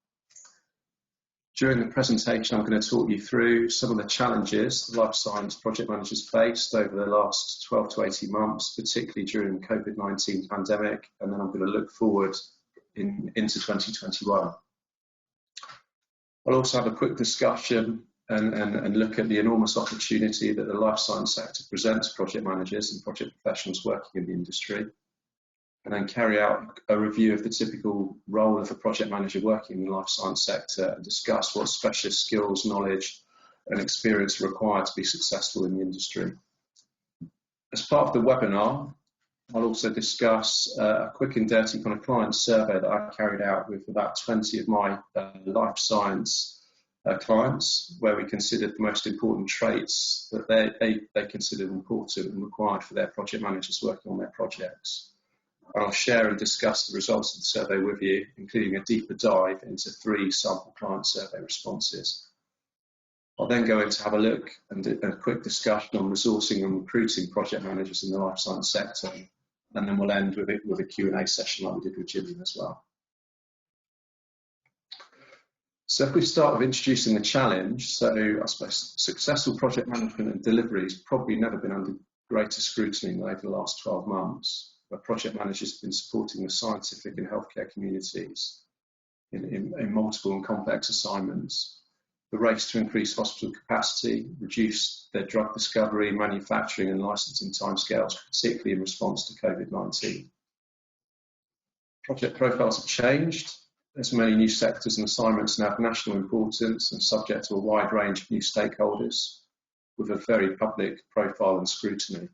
During the presentation, I'm going to talk you through some of the challenges the life science project managers faced over the last 12 to 18 months, particularly during the COVID-19 pandemic, and then I'm going to look forward into 2021. I'll also have a quick discussion and look at the enormous opportunity that the life science sector presents project managers and project professionals working in the industry, and then carry out a review of the typical role of a project manager working in the life science sector and discuss what specialist skills, knowledge and experience are required to be successful in the industry. As part of the webinar, I'll also discuss a quick and dirty kind of client survey that I carried out with about 20 of my life science clients, where we considered the most important traits that they considered important and required for their project managers working on their projects. And I'll share and discuss the results of the survey with you, including a deeper dive into 3 sample client survey responses. I'll then go in to have a look and a quick discussion on resourcing and recruiting project managers in the life science sector, and then we'll end with a Q&A session like we did with Gillian as well. So if we start with introducing the challenge, so I suppose successful project management and delivery has probably never been under greater scrutiny than over the last 12 months, where project managers have been supporting the scientific and healthcare communities in multiple and complex assignments. The race to increase hospital capacity, reduce their drug discovery, manufacturing and licensing timescales, particularly in response to COVID-19. Project profiles have changed. There's many new sectors and assignments now of national importance and subject to a wide range of new stakeholders with a very public profile and scrutiny.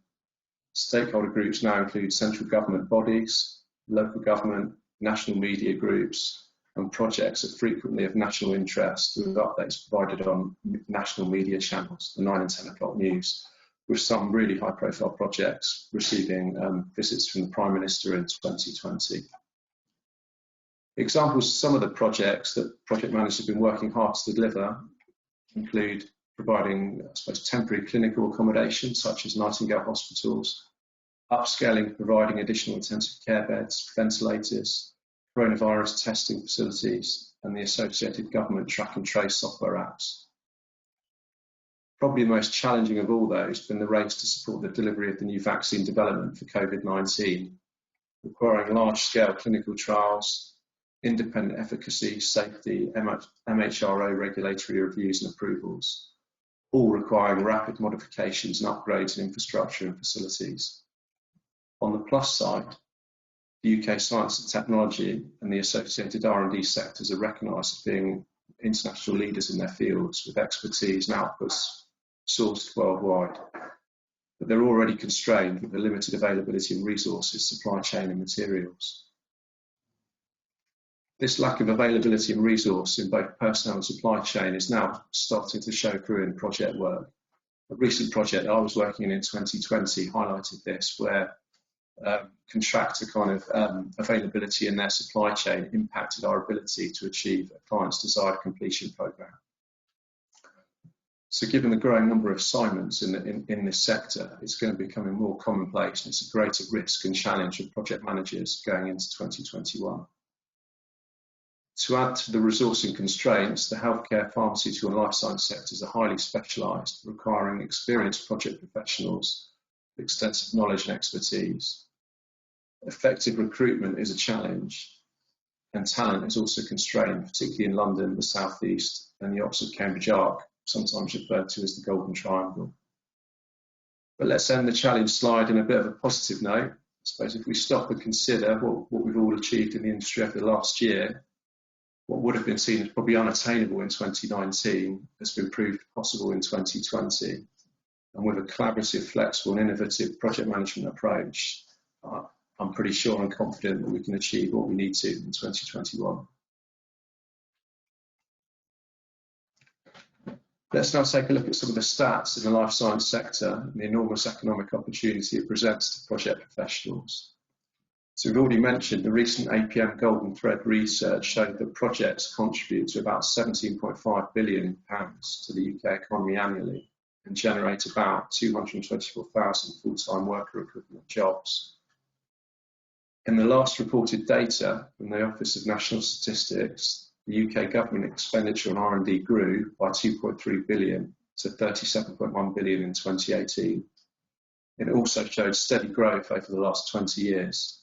Stakeholder groups now include central government bodies, local government, national media groups, and projects that frequently of national interest with updates provided on national media channels, the 9 and 10 o'clock news, with some really high profile projects receiving visits from the Prime Minister in 2020. Examples of some of the projects that project managers have been working hard to deliver include providing, I suppose, temporary clinical accommodation, such as Nightingale hospitals, upscaling, providing additional intensive care beds, ventilators, coronavirus testing facilities, and the associated government track and trace software apps. Probably the most challenging of all those has been the race to support the delivery of the new vaccine development for COVID-19, requiring large-scale clinical trials, independent efficacy, safety, MHRA regulatory reviews and approvals, all requiring rapid modifications and upgrades in infrastructure and facilities. On the plus side, the UK science and technology and the associated R&D sectors are recognised as being international leaders in their fields with expertise and outputs sourced worldwide. But they're already constrained with the limited availability of resources, supply chain and materials. This lack of availability and resource in both personnel and supply chain is now starting to show through in project work. A recent project I was working in 2020 highlighted this, where contractor kind of availability in their supply chain impacted our ability to achieve a client's desired completion program. So given the growing number of assignments in this sector, it's going to be becoming more commonplace, and it's a greater risk and challenge for project managers going into 2021. To add to the resourcing constraints, the healthcare, pharmaceutical and life science sectors are highly specialised, requiring experienced project professionals with extensive knowledge and expertise. Effective recruitment is a challenge, and talent is also constrained, particularly in London, the South East and the Oxford-Cambridge arc, sometimes referred to as the Golden Triangle. But let's end the challenge slide in a bit of a positive note. I suppose if we stop and consider what we've all achieved in the industry over the last year, what would have been seen as probably unattainable in 2019 has been proved possible in 2020. And with a collaborative, flexible and innovative project management approach, I'm pretty sure and confident that we can achieve what we need to in 2021. Let's now take a look at some of the stats in the life science sector and the enormous economic opportunity it presents to project professionals. So we've already mentioned the recent APM Golden Thread research showed that projects contribute to about £17.5 billion to the UK economy annually and generate about 224,000 full-time worker equivalent jobs. In the last reported data from the Office of National Statistics, the UK government expenditure on R&D grew by 2.3 billion to 37.1 billion in 2018. It also showed steady growth over the last 20 years.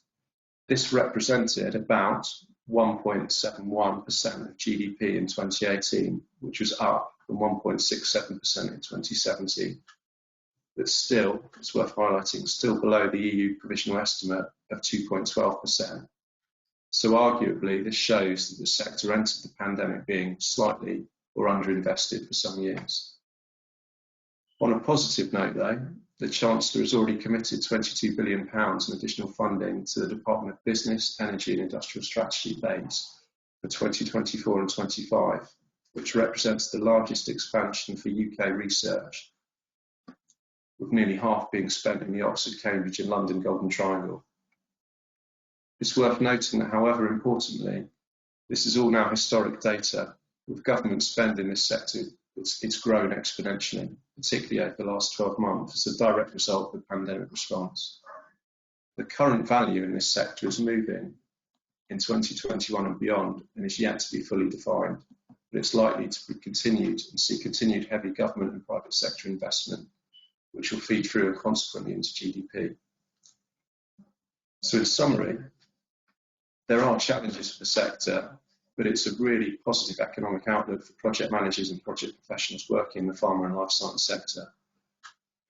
This represented about 1.71% of GDP in 2018, which was up from 1.67% in 2017. But still, it's worth highlighting, still below the EU provisional estimate of 2.12%. So arguably, this shows that the sector entered the pandemic being slightly or underinvested for some years. On a positive note though, the Chancellor has already committed £22 billion in additional funding to the Department of Business, Energy and Industrial Strategy base for 2024 and 25, which represents the largest expansion for UK research, with nearly half being spent in the Oxford, Cambridge and London Golden Triangle. It's worth noting that, however importantly, this is all now historic data, with government spend in this sector, it's grown exponentially, particularly over the last 12 months as a direct result of the pandemic response. The current value in this sector is moving in 2021 and beyond and is yet to be fully defined, but it's likely to be continued and see continued heavy government and private sector investment, which will feed through and consequently into GDP. So in summary, there are challenges for the sector, but it's a really positive economic outlook for project managers and project professionals working in the pharma and life science sector.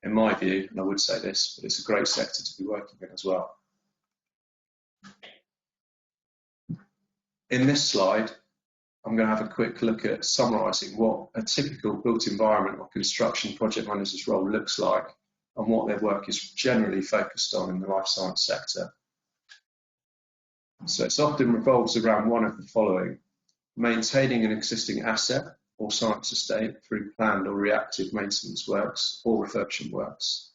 In my view, and I would say this, but it's a great sector to be working in as well. In this slide, I'm going to have a quick look at summarising what a typical built environment or construction project manager's role looks like and what their work is generally focused on in the life science sector. So it often revolves around one of the following: maintaining an existing asset or science estate through planned or reactive maintenance works or refurbishment works.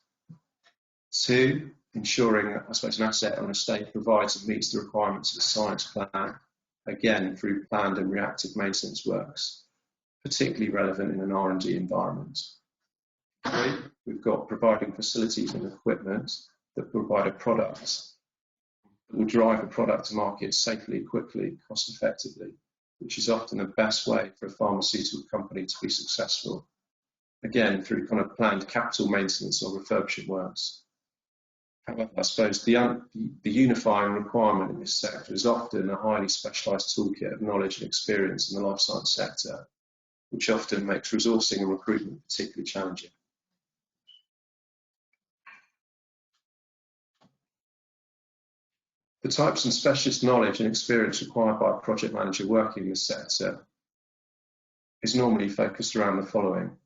2, ensuring, I suppose, an asset or an estate provides and meets the requirements of the science plan, again through planned and reactive maintenance works, particularly relevant in an R&D environment. 3, we've got providing facilities and equipment that provide a product that will drive a product to market safely, quickly, cost effectively, which is often the best way for a pharmaceutical company to be successful, again through kind of planned capital maintenance or refurbishment works. However, I suppose the unifying requirement in this sector is often a highly specialised toolkit of knowledge and experience in the life science sector, which often makes resourcing and recruitment particularly challenging. The types and specialist knowledge and experience required by a project manager working in this sector is normally focused around the following.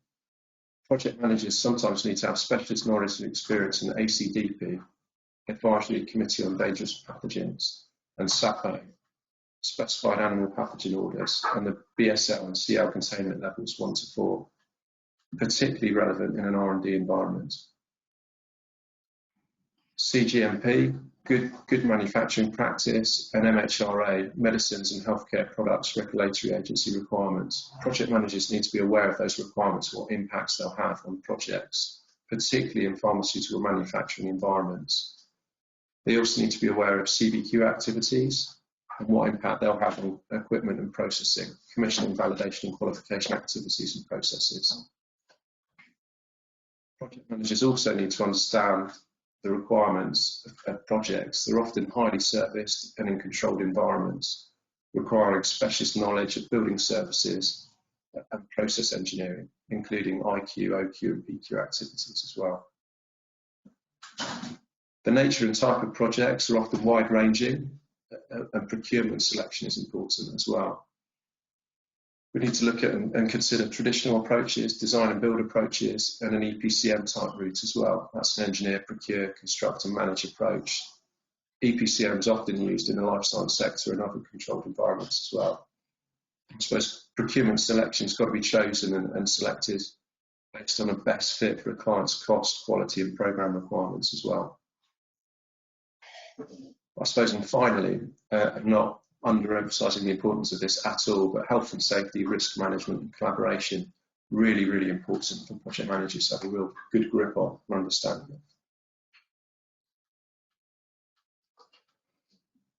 Project managers sometimes need to have specialist knowledge and experience in ACDP, Advisory Committee on Dangerous Pathogens, and SAPO, Specified Animal Pathogen Orders, and the BSL and CL containment levels 1 to 4, particularly relevant in an R&D environment. CGMP, good manufacturing practice, and MHRA, Medicines and Healthcare Products Regulatory Agency requirements. Project managers need to be aware of those requirements, what impacts they'll have on projects, particularly in pharmaceutical manufacturing environments. They also need to be aware of CBQ activities and what impact they'll have on equipment and processing, commissioning, validation and qualification activities and processes. Project managers also need to understand the requirements of projects. They're often highly serviced and in controlled environments, requiring specialist knowledge of building services and process engineering, including IQ, OQ and PQ activities as well. The nature and type of projects are often wide-ranging, and procurement selection is important as well. We need to look at and consider traditional approaches, design and build approaches, and an EPCM type route as well. That's an engineer, procure, construct and manage approach. EPCM is often used in the life science sector and other controlled environments as well. I suppose procurement selection has got to be chosen and selected based on a best fit for a client's cost, quality and program requirements as well. I suppose, and finally, not underemphasising the importance of this at all, but health and safety, risk management and collaboration, really, really important for project managers to have a real good grip on and understanding of.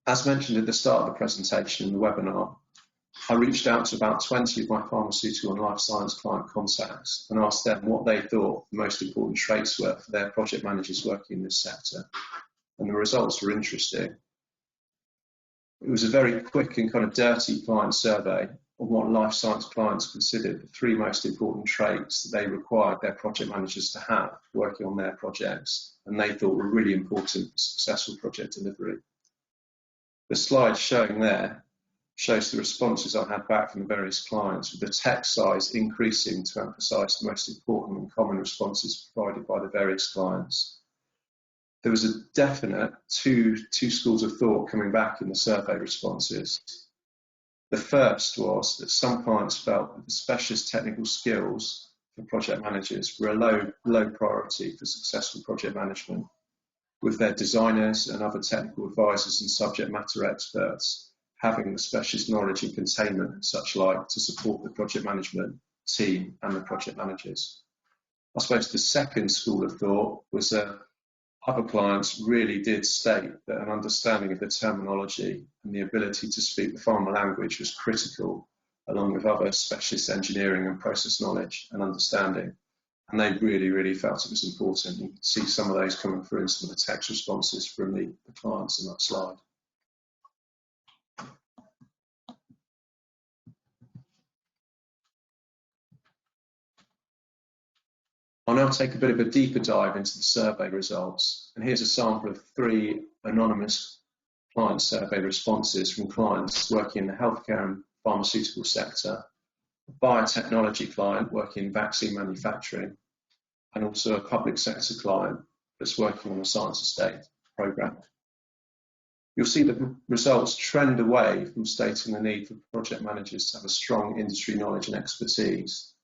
As mentioned at the start of the presentation in the webinar, I reached out to about 20 of my pharmaceutical and life science client contacts and asked them what they thought the most important traits were for their project managers working in this sector. And the results were interesting. It was a very quick and kind of dirty client survey of what life science clients considered the 3 most important traits that they required their project managers to have working on their projects, and they thought were really important for successful project delivery. The slide showing there shows the responses I had back from the various clients, with the text size increasing to emphasise the most important and common responses provided by the various clients. There was a definite two schools of thought coming back in the survey responses. The first was that some clients felt that the specialist technical skills for project managers were a low priority for successful project management, with their designers and other technical advisors and subject matter experts having the specialist knowledge in containment and such like to support the project management team and the project managers. I suppose the second school of thought was other clients really did state that an understanding of the terminology and the ability to speak the pharma language was critical, along with other specialist engineering and process knowledge and understanding. And they really, really felt it was important. You can see some of those coming through in some of the text responses from the clients in that slide. I'll now take a bit of a deeper dive into the survey results, and here's a sample of 3 anonymous client survey responses from clients working in the healthcare and pharmaceutical sector, a biotechnology client working in vaccine manufacturing, and also a public sector client that's working on a science estate programme. You'll see that the results trend away from stating the need for project managers to have a strong industry knowledge and expertise.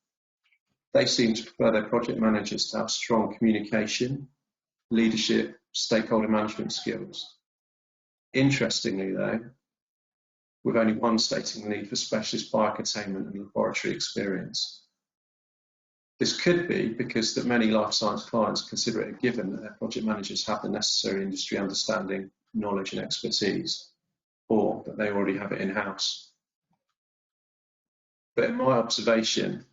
They seem to prefer their project managers to have strong communication, leadership, stakeholder management skills. Interestingly though, with only one stating the need for specialist biocontainment and laboratory experience. This could be because that many life science clients consider it a given that their project managers have the necessary industry understanding, knowledge and expertise, or that they already have it in-house. But in my observation,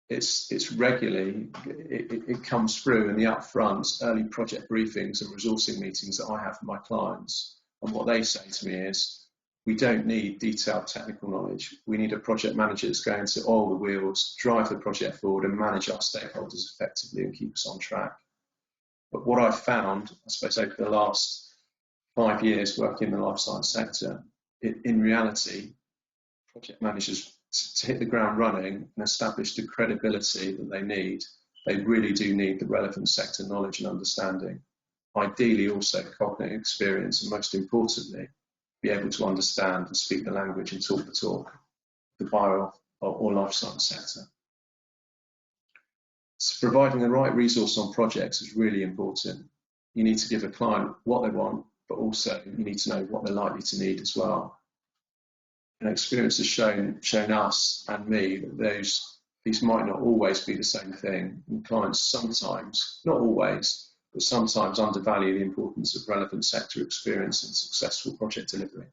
it's regularly, it comes through in the upfront early project briefings and resourcing meetings that I have with my clients. And what they say to me is, we don't need detailed technical knowledge. We need a project manager that's going to oil the wheels, drive the project forward and manage our stakeholders effectively and keep us on track. But what I've found, I suppose, over the last 5 years working in the life science sector, in reality, project managers to hit the ground running and establish the credibility that they need, they really do need the relevant sector knowledge and understanding. Ideally also cognitive experience, and most importantly, be able to understand and speak the language and talk the talk of the bio or life science sector. So providing the right resource on projects is really important. you need to give a client what they want, but also you need to know what they're likely to need as well. And experience has shown us and me that these might not always be the same thing. And clients sometimes, not always, but sometimes undervalue the importance of relevant sector experience in successful project delivery.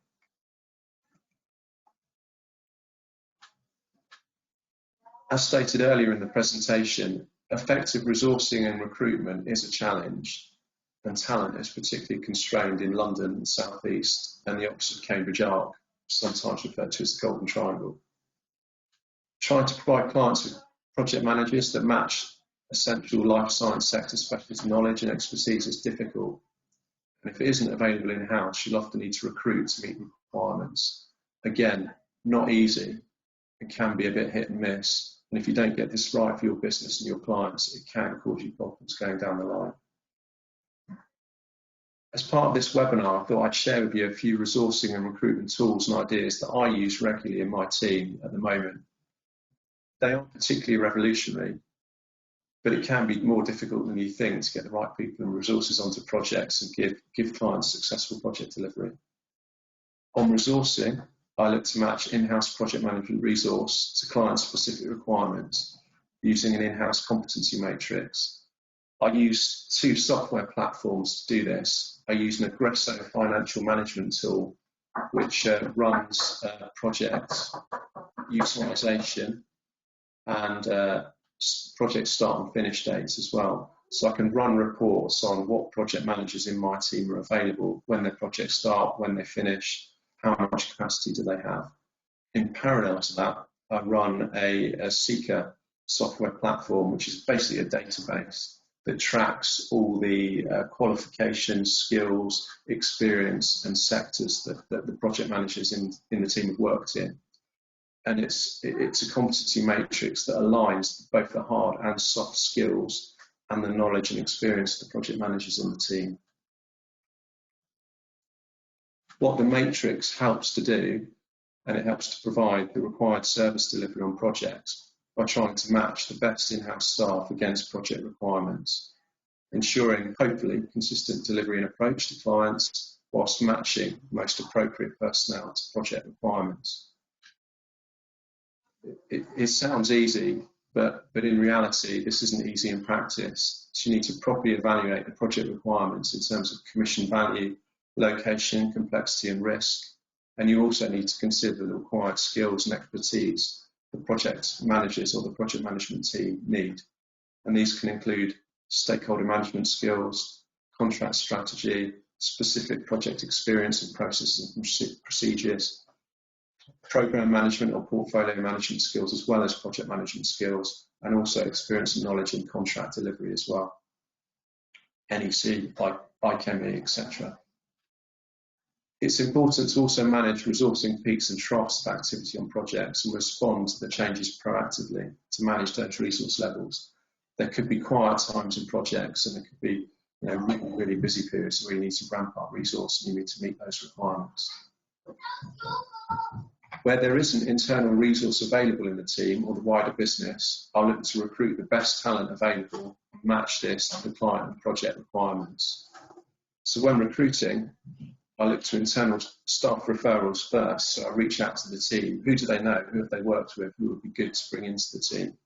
As stated earlier in the presentation, effective resourcing and recruitment is a challenge, and talent is particularly constrained in London, the South East, and the Oxford-Cambridge arc, sometimes referred to as the Golden Triangle. Trying to provide clients with project managers that match essential life science sector specialist knowledge and expertise is difficult. And if it isn't available in-house, you'll often need to recruit to meet requirements. Again, not easy. It can be a bit hit and miss. And if you don't get this right for your business and your clients, it can cause you problems going down the line. As part of this webinar, I thought I'd share with you a few resourcing and recruitment tools and ideas that I use regularly in my team at the moment. They aren't particularly revolutionary, but it can be more difficult than you think to get the right people and resources onto projects and give clients successful project delivery. On resourcing, I look to match in-house project management resource to client-specific requirements using an in-house competency matrix. I use 2 software platforms to do this. I use an Aggresso financial management tool, which runs project utilisation and project start and finish dates as well. So I can run reports on what project managers in my team are available, when their projects start, when they finish, how much capacity do they have. In parallel to that, I run a Seeker software platform, which is basically a database that tracks all the qualifications, skills, experience and sectors that the project managers in the team have worked in. And it's a competency matrix that aligns both the hard and soft skills and the knowledge and experience of the project managers in the team. What the matrix helps to do, and it helps to provide the required service delivery on projects by trying to match the best in-house staff against project requirements, ensuring hopefully consistent delivery and approach to clients whilst matching the most appropriate personnel to project requirements. It sounds easy, but in reality, this isn't easy in practice. So you need to properly evaluate the project requirements in terms of commission value, location, complexity and risk. And you also need to consider the required skills and expertise the project managers or the project management team need. And these can include stakeholder management skills, contract strategy, specific project experience and processes and procedures, program management or portfolio management skills, as well as project management skills, and also experience and knowledge in contract delivery as well. NEC, Pipmg, etc. It's important to also manage resourcing peaks and troughs of activity on projects and respond to the changes proactively to manage those resource levels. There could be quiet times in projects, and there could be really busy periods where you need to ramp up resource and you need to meet those requirements. Where there isn't internal resource available in the team or the wider business, I'll look to recruit the best talent available and match this to the client and project requirements. So when recruiting, I look to internal staff referrals first. So I reach out to the team. Who do they know? Who have they worked with? Who would be good to bring into the team?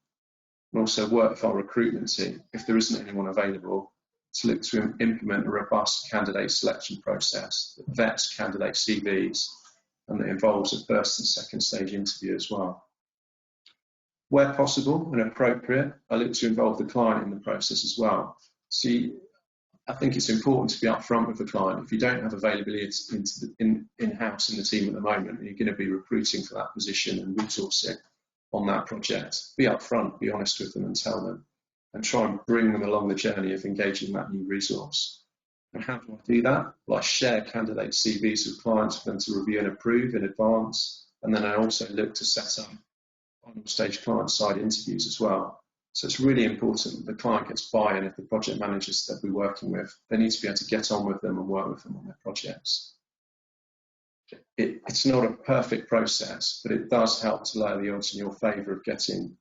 And also work with our recruitment team, if there isn't anyone available, to look to implement a robust candidate selection process that vets candidate CVs and that involves a first and second stage interview as well. Where possible and appropriate, I look to involve the client in the process as well. See, I think it's important to be upfront with the client. If you don't have availability in-house in the team at the moment, and you're going to be recruiting for that position and resourcing on that project, be upfront, be honest with them and tell them, and try and bring them along the journey of engaging that new resource. And how do I do that? Well, I share candidate CVs with clients for them to review and approve in advance, and then I also look to set up final stage client-side interviews as well. So it's really important that the client gets buy-in of the project managers that we're working with. They need to be able to get on with them and work with them on their projects. It's not a perfect process, but it does help to lower the odds in your favour of getting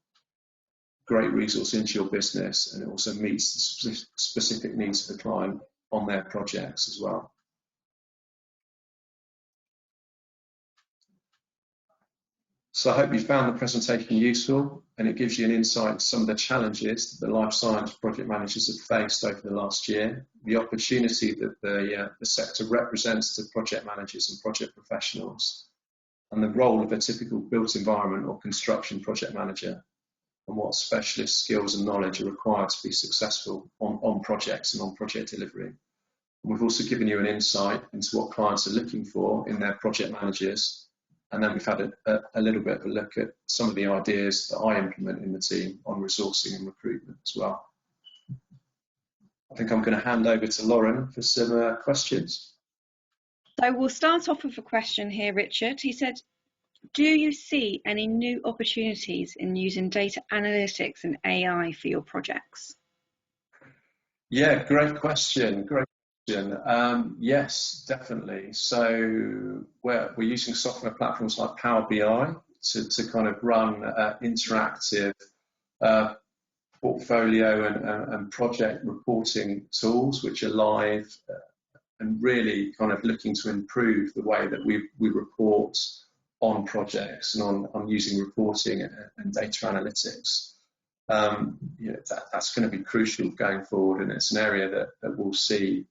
great resource into your business, and it also meets the specific needs of the client on their projects as well. So I hope you found the presentation useful, and it gives you an insight into some of the challenges that the life science project managers have faced over the last year, the opportunity that the sector represents to project managers and project professionals, and the role of a typical built environment or construction project manager, and what specialist skills and knowledge are required to be successful on projects and on project delivery. And we've also given you an insight into what clients are looking for in their project managers. And then we've had a little bit of a look at some of the ideas that I implement in the team on resourcing and recruitment as well. I think I'm going to hand over to Lauren for some questions. So we'll start off with a question here, Richard. He said, do you see any new opportunities in using data analytics and AI for your projects? Yeah, great question. Great question. Yes, definitely. So we're using software platforms like Power BI to kind of run interactive portfolio and project reporting tools, which are live and really kind of looking to improve the way that we report on projects and on using reporting and data analytics. That's going to be crucial going forward, and it's an area that we'll see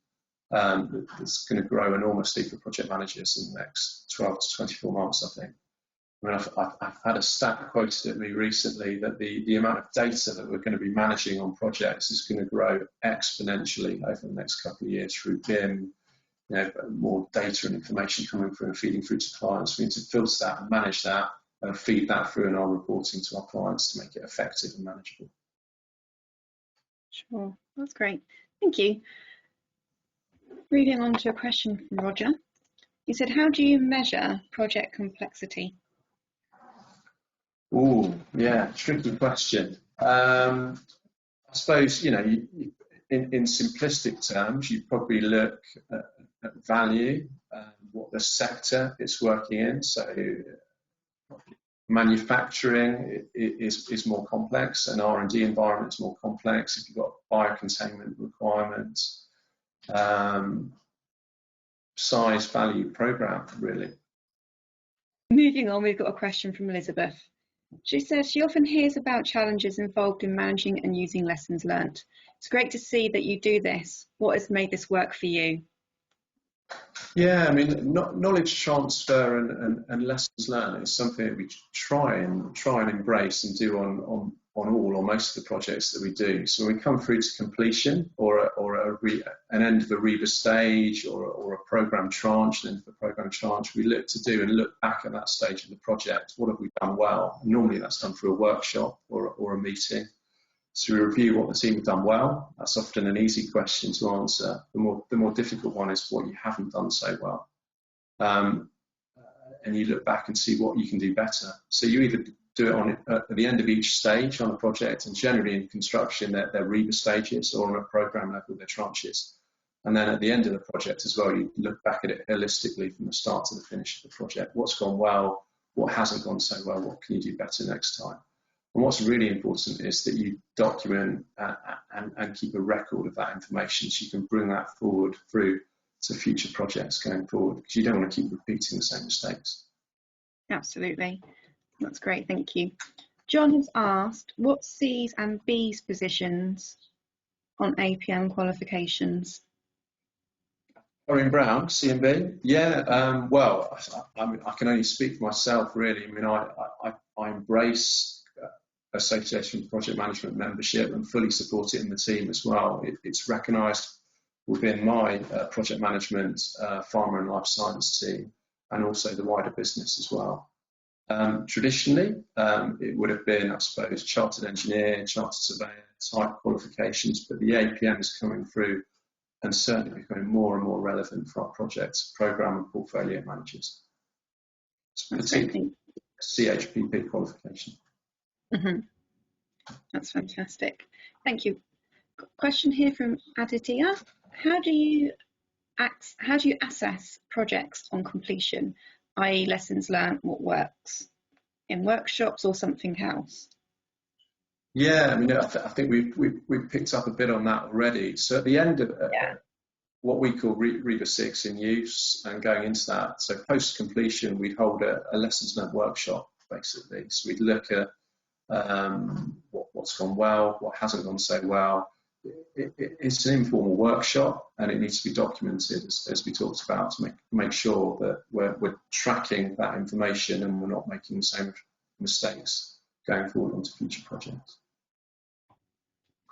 that's going to grow enormously for project managers in the next 12 to 24 months, I think. I mean, I've had a stat quoted at me recently that the amount of data that we're going to be managing on projects is going to grow exponentially over the next couple of years through BIM, more data and information coming through and feeding through to clients. We need to filter that and manage that and feed that through in our reporting to our clients to make it effective and manageable. Sure, that's great. Thank you. Moving on to a question from Roger. He said, how do you measure project complexity? Oh, yeah, tricky question. I suppose, in simplistic terms, you probably look at value, what the sector it's working in. So manufacturing is more complex, and R&D environment is more complex. If you've got biocontainment requirements, size, value, program, really. Moving on, we've got a question from Elizabeth. She says she often hears about challenges involved in managing and using lessons learnt. It's great to see that you do this. What has made this work for you? Yeah, I mean, knowledge transfer and lessons learned is something that we try and embrace and do on all or most of the projects that we do. So when we come through to completion or an end of a REBA stage or a program tranche, an end of a program tranche, we look back at that stage of the project. What have we done well? And normally that's done through a workshop or a meeting. So we review what the team have done well. That's often an easy question to answer. The more difficult one is what you haven't done so well. And you look back and see what you can do better. So you either do it at the end of each stage on a project, and generally in construction they're REBA stages, or on a program level they're tranches. And then at the end of the project as well, you look back at it holistically from the start to the finish of the project. What's gone well? What hasn't gone so well? What can you do better next time? And what's really important is that you document and keep a record of that information, so you can bring that forward through to future projects going forward, because you don't want to keep repeating the same mistakes. Absolutely. That's great, thank you. John has asked, what C's and B's positions on APM qualifications? Orion Brown, C and B. Yeah, well, I mean, I can only speak for myself, really. I mean, I embrace Association Project Management membership and fully support it in the team as well. It's recognised within my project management, pharma and life science team, and also the wider business as well. Traditionally, it would have been, I suppose, chartered engineer, chartered surveyor type qualifications, but the APM is coming through and certainly becoming more and more relevant for our projects, program and portfolio managers. It's particularly CHPP qualification. Mm-hmm. That's fantastic. Thank you. Question here from Aditya. How do you assess projects on completion, i.e. lessons learned, what works? In workshops or something else? Yeah, I mean, I think we've picked up a bit on that already. So at the end of what we call Reba 6 in use and going into that. So post completion, we'd hold a lessons learned workshop basically. So we'd look at what's gone well, what hasn't gone so well. It's an informal workshop and it needs to be documented as we talked about to make sure that we're tracking that information and we're not making the same mistakes going forward onto future projects.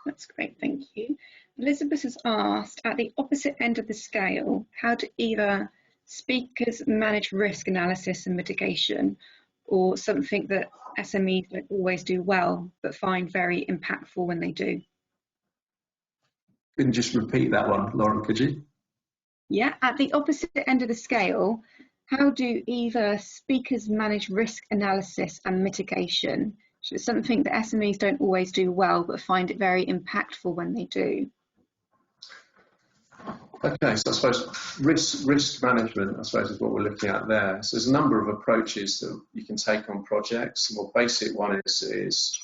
That's great, thank you. Elizabeth has asked, at the opposite end of the scale, how do either speakers manage risk analysis and mitigation, or something that SMEs don't always do well but find very impactful when they do? Can you just repeat that one, Lauren, could you? Yeah, at the opposite end of the scale, how do either speakers manage risk analysis and mitigation? So it's something that SMEs don't always do well but find it very impactful when they do. Okay, so I suppose risk management, I suppose, is what we're looking at there. So there's a number of approaches that you can take on projects. The more basic one is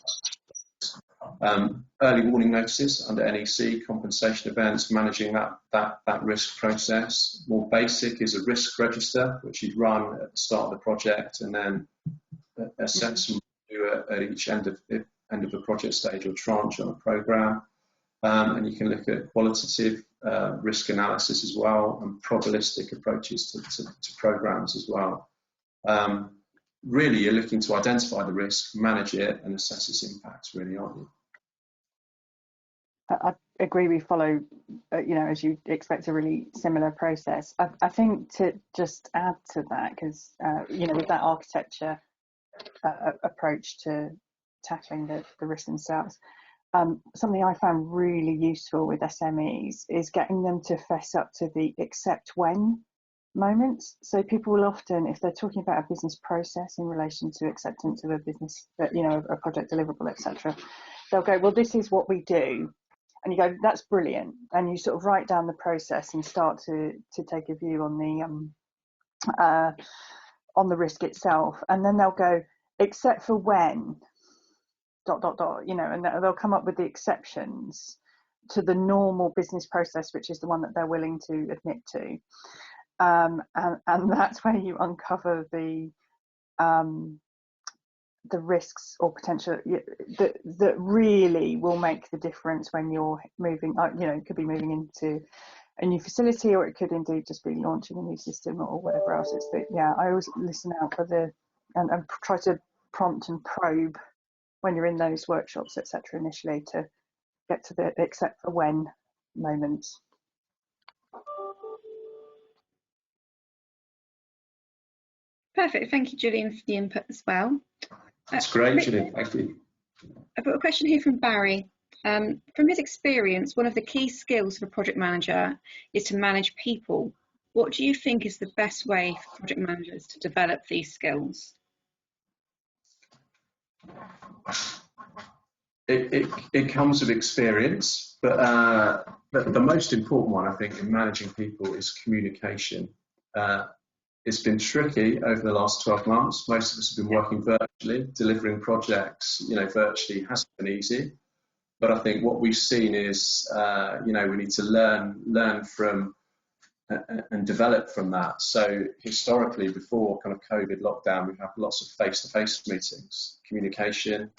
early warning notices under NEC, compensation events, managing that risk process. More basic is a risk register, which you'd run at the start of the project and then assess and do at each end of the project stage or tranche on a program. And you can look at qualitative risk analysis as well and probabilistic approaches to programs as well. Really, you're looking to identify the risk, manage it, and assess its impacts, really, aren't you? I agree. We follow, as you expect, a really similar process. I think to just add to that, because with that architecture approach to tackling the risks themselves, something I found really useful with SMEs is getting them to fess up to the accept when moments. So people will often, if they're talking about a business process in relation to acceptance of a business, a project deliverable, etc., they'll go, well, this is what we do. And you go, that's brilliant. And you sort of write down the process and start to take a view on the risk itself. And then they'll go, except for when, ... and they'll come up with the exceptions to the normal business process, which is the one that they're willing to admit to. And that's where you uncover the risks or potential that really will make the difference when you're moving. It could be moving into a new facility, or it could indeed just be launching a new system or whatever else. It's I always listen out for and try to prompt and probe when you're in those workshops, etc., initially, to get to the except for when moments. Perfect. Thank you, Julian, for the input as well. That's great, Julian. Thank you. I've got a question here from Barry. From his experience, one of the key skills of a project manager is to manage people. What do you think is the best way for project managers to develop these skills? It comes with experience, but the most important one, I think, in managing people is communication. It's been tricky over the last 12 months. Most of us have been working virtually, delivering projects, virtually hasn't been easy. But I think what we've seen is, we need to learn from and develop from that. So historically, before kind of COVID lockdown, we've had lots of face-to-face meetings, communication,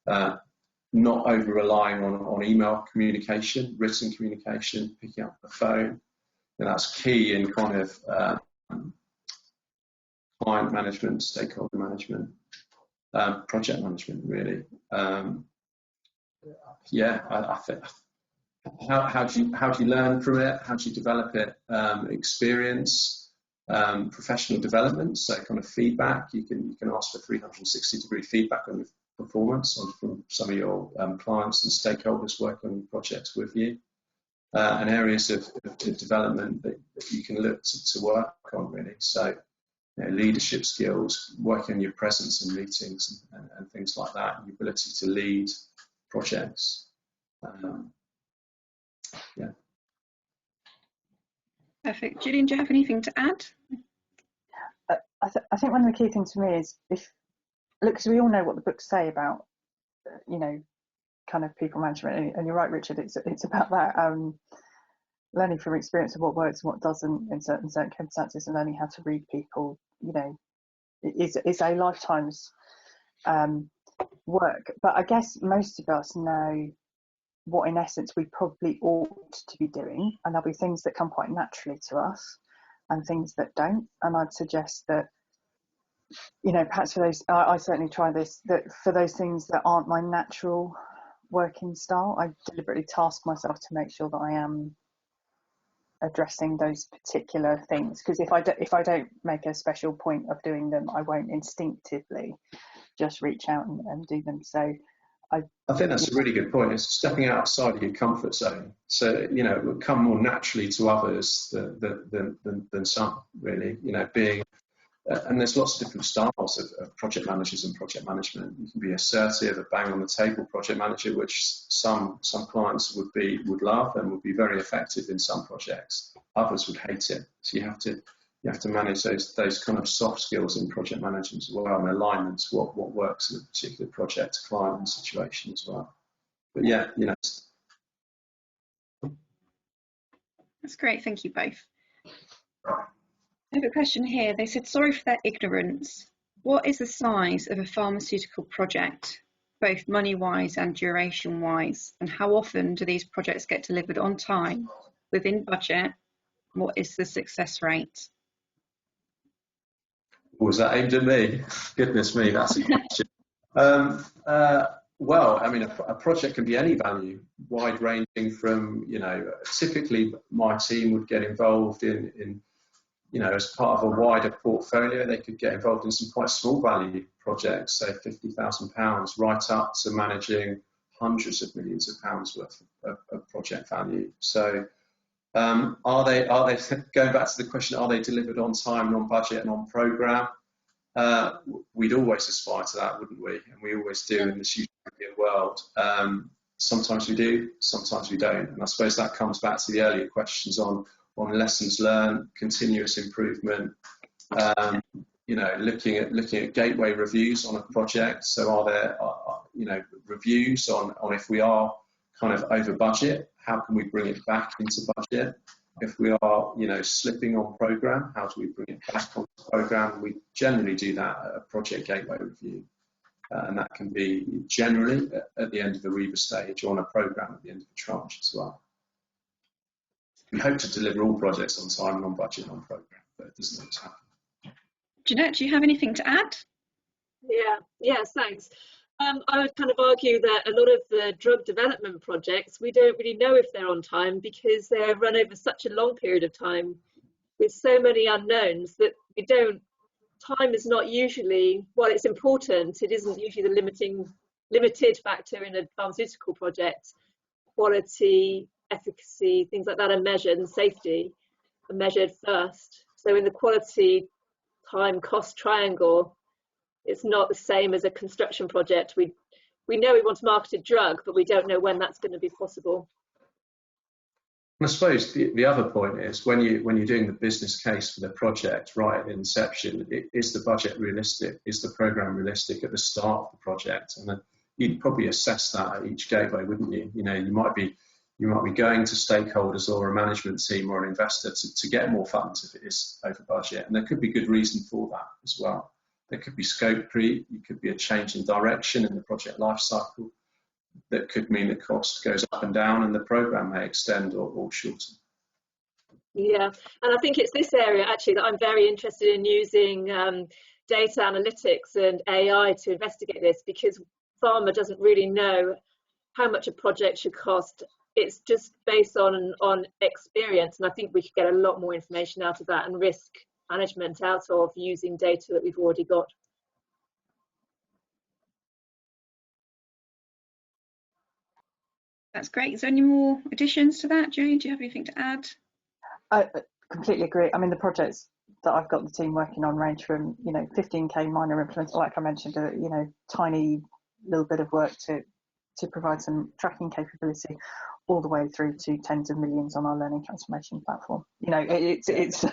not over-relying on email communication, written communication, picking up the phone. And that's key in kind of client management, stakeholder management, project management, really. I think how do you learn from it? How do you develop it? Experience, professional development, so kind of feedback. You can ask for 360-degree feedback on your performance from some of your clients and stakeholders working on projects with you, and areas of development that you can look to work on, really. So leadership skills, working on your presence in meetings and things like that, and the ability to lead projects. Perfect. Julian, do you have anything to add? I think one of the key things for me is because we all know what the books say about, kind of people management, and you're right, Richard. It's about that learning from experience of what works and what doesn't in certain circumstances, and learning how to read people, you know, is a lifetime's work. But I guess most of us know what in essence we probably ought to be doing, and there'll be things that come quite naturally to us and things that don't. And I'd suggest that, you know, perhaps for those, I certainly try this, that for those things that aren't my natural working style, I deliberately task myself to make sure that I am addressing those particular things, because if I don't make a special point of doing them, I won't instinctively just reach out and do them. So I think that's a really good point. It's stepping outside of your comfort zone. So, you know, it will come more naturally to others than some, really, you know, being, and there's lots of different styles of project managers and project management. You can be assertive, a bang on the table project manager, which some clients would love and would be very effective in some projects. Others would hate it. So you have to manage those kind of soft skills in project management as well, and alignment to what works in a particular project, client, and situation as well. But yeah, you know. That's great. Thank you both. I have a question here. They said, sorry for their ignorance. What is the size of a pharmaceutical project, both money-wise and duration-wise? And how often do these projects get delivered on time, within budget? What is the success rate? Was that aimed at me? Goodness me, that's a question. Well, I mean, a project can be any value, wide ranging from, you know, typically my team would get involved in you know, as part of a wider portfolio, they could get involved in some quite small value projects, say £50,000, right up to managing hundreds of millions of pounds worth of project value. So are they, going back to the question, are they delivered on time and on budget and on programme? We'd always aspire to that, wouldn't we? And we always do in this utopian world. Sometimes we do, sometimes we don't. And I suppose that comes back to the earlier questions on lessons learned, continuous improvement, you know, looking at gateway reviews on a project. So are there, you know, reviews on if we are kind of over budget, how can we bring it back into budget? If we are, you know, slipping on programme, how do we bring it back onto programme? We generally do that at a project gateway review. And that can be generally at the end of the REBA stage or on a programme at the end of the tranche as well. We hope to deliver all projects on time and on budget and on programme, but it doesn't always happen. Jeanette, do you have anything to add? Yes, thanks. I would kind of argue that a lot of the drug development projects, we don't really know if they're on time because they're run over such a long period of time with so many unknowns that time is not usually, while it's important, it isn't usually the limited factor in a pharmaceutical project. Quality, efficacy, things like that are measured, and safety are measured first. So in the quality time cost triangle, it's not the same as a construction project. We know we want to market a drug, but we don't know when that's going to be possible. I suppose the other point is when you're doing the business case for the project right at inception, is the budget realistic? Is the programme realistic at the start of the project? And then you'd probably assess that at each gateway, wouldn't you? You know, you might be going to stakeholders or a management team or an investor to get more funds if it is over budget, and there could be good reason for that as well. There could be scope creep, it could be a change in direction in the project life cycle that could mean the cost goes up and down and the programme may extend or shorten. Yeah, and I think it's this area actually that I'm very interested in using data analytics and AI to investigate this, because Pharma doesn't really know how much a project should cost. It's just based on experience, and I think we could get a lot more information out of that and risk management out of using data that we've already got. That's great. Is there any more additions to that, Jane? Do you have anything to add? I completely agree. I mean, the projects that I've got the team working on range from, you know, 15k minor implements, like I mentioned, you know, tiny little bit of work to provide some tracking capability, all the way through to tens of millions on our learning transformation platform. You know, it's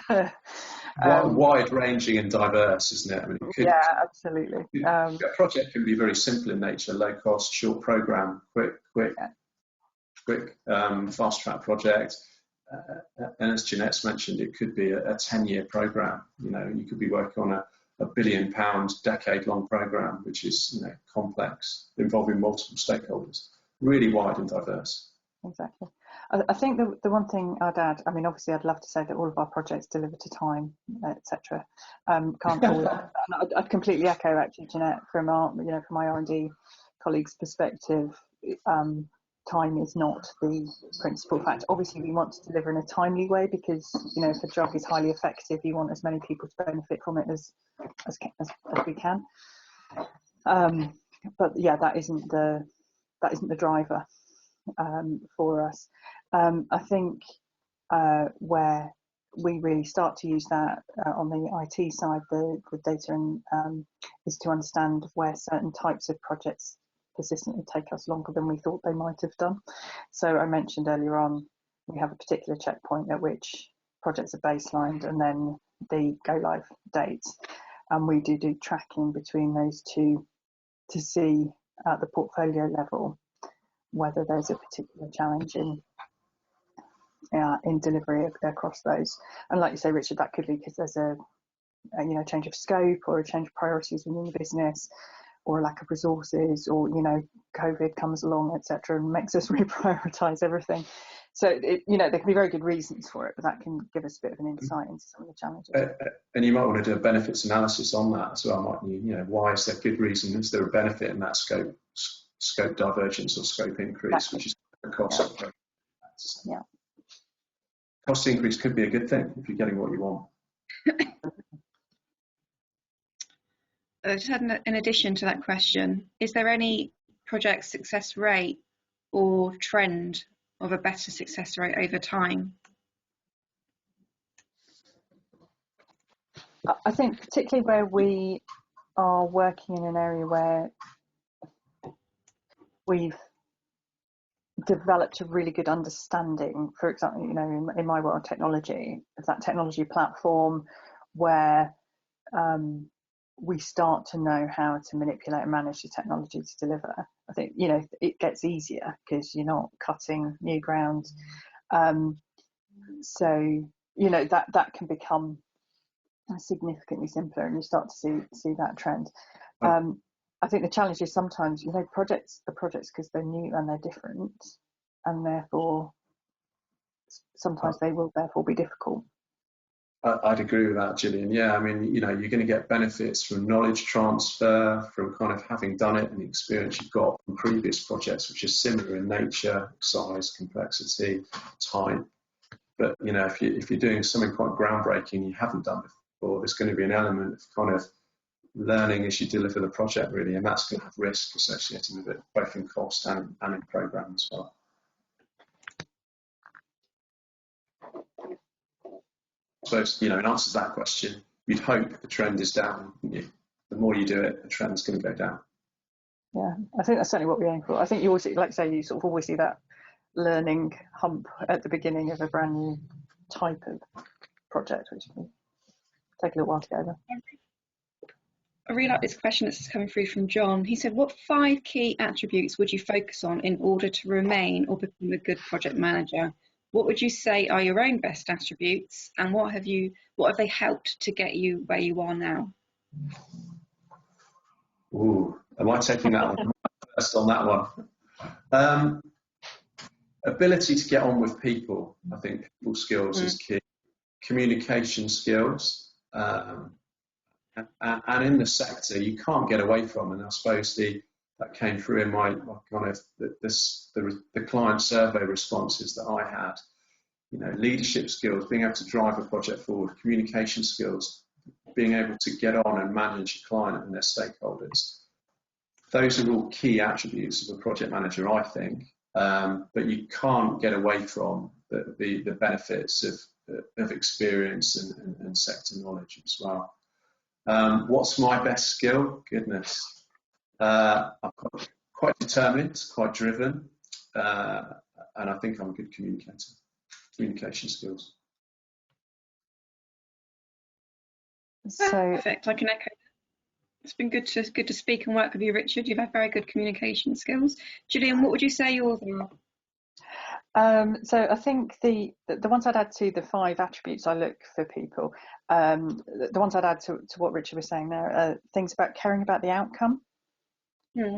wide ranging and diverse, isn't it? I mean, yeah, absolutely. A project can be very simple in nature, low cost, short programme, quick, fast track project. and as Jeanette's mentioned, it could be a 10-year program. You know, you could be working on a £1 billion, decade-long program, which is, you know, complex, involving multiple stakeholders, really wide and diverse. Exactly. I think the one thing I'd add, I mean, obviously I'd love to say that all of our projects deliver to time, etc. Can't always, I'd completely echo actually, Jeanette, from our, you know, from my R&D colleagues' perspective, time is not the principal factor. Obviously we want to deliver in a timely way because, you know, if a drug is highly effective, you want as many people to benefit from it as we can. But yeah, that isn't the driver for us. I think where we really start to use that on the IT side, the data, and is to understand where certain types of projects persistently take us longer than we thought they might have done. So I mentioned earlier on, we have a particular checkpoint at which projects are baselined and then the go live dates, and we do tracking between those two to see at the portfolio level whether there's a particular challenge in delivery across those. And like you say, Richard, that could be because there's a you know, change of scope or a change of priorities within the business, or a lack of resources, or, you know, COVID comes along, etc., and makes us reprioritize everything. So you know, there can be very good reasons for it, but that can give us a bit of an insight into some of the challenges. And you might want to do a benefits analysis on that as well, mightn't you? You know, why is there good reason? Is there a benefit in that scope divergence or scope increase, exactly, which is a cost? Yeah. Cost increase could be a good thing if you're getting what you want. Just had in addition to that question, is there any project success rate or trend of a better success rate over time? I think particularly where we are working in an area where we've developed a really good understanding, for example, you know, in my world, technology, of that technology platform where we start to know how to manipulate and manage the technology to deliver. I think, you know, it gets easier because you're not cutting new ground. So, you know, that can become significantly simpler, and you start to see that trend. I think the challenge is sometimes, you know, projects are projects because they're new and they're different, and therefore sometimes they will therefore be difficult. I'd agree with that, Gillian. Yeah, I mean, you know, you're going to get benefits from knowledge transfer, from kind of having done it and the experience you've got from previous projects, which are similar in nature, size, complexity, type. But, you know, if you're doing something quite groundbreaking you haven't done before, there's going to be an element of kind of learning as you deliver the project, really, and that's going to have risk associated with it, both in cost and in program as well. So, you know, in answer to that question, you'd hope the trend is down, wouldn't you? The more you do it, the trend's going to go down. Yeah, I think that's certainly what we aim for. I think you always, like I say, you sort of always see that learning hump at the beginning of a brand new type of project, which can take a little while to get over. I really like this question that's coming through from John. He said, what 5 key attributes would you focus on in order to remain or become a good project manager? What would you say are your own best attributes, and what have they helped to get you where you are now? Ooh, am I taking that one first on that one? Ability to get on with people. I think people skills is key. Communication skills, and in the sector you can't get away from, and I suppose that came through in my kind of the client survey responses that I had. You know, leadership skills, being able to drive a project forward, communication skills, being able to get on and manage a client and their stakeholders. Those are all key attributes of a project manager, I think. But you can't get away from the benefits of experience and sector knowledge as well. What's my best skill? Goodness. I'm quite determined, quite driven, and I think I'm a good communicator. Communication skills. Perfect. I can echo that. It's been good to speak and work with you, Richard. You've had very good communication skills. Gillian, what would you say yours are? So I think the ones I'd add to the 5 attributes I look for people, the ones I'd add to what Richard was saying there, are things about caring about the outcome.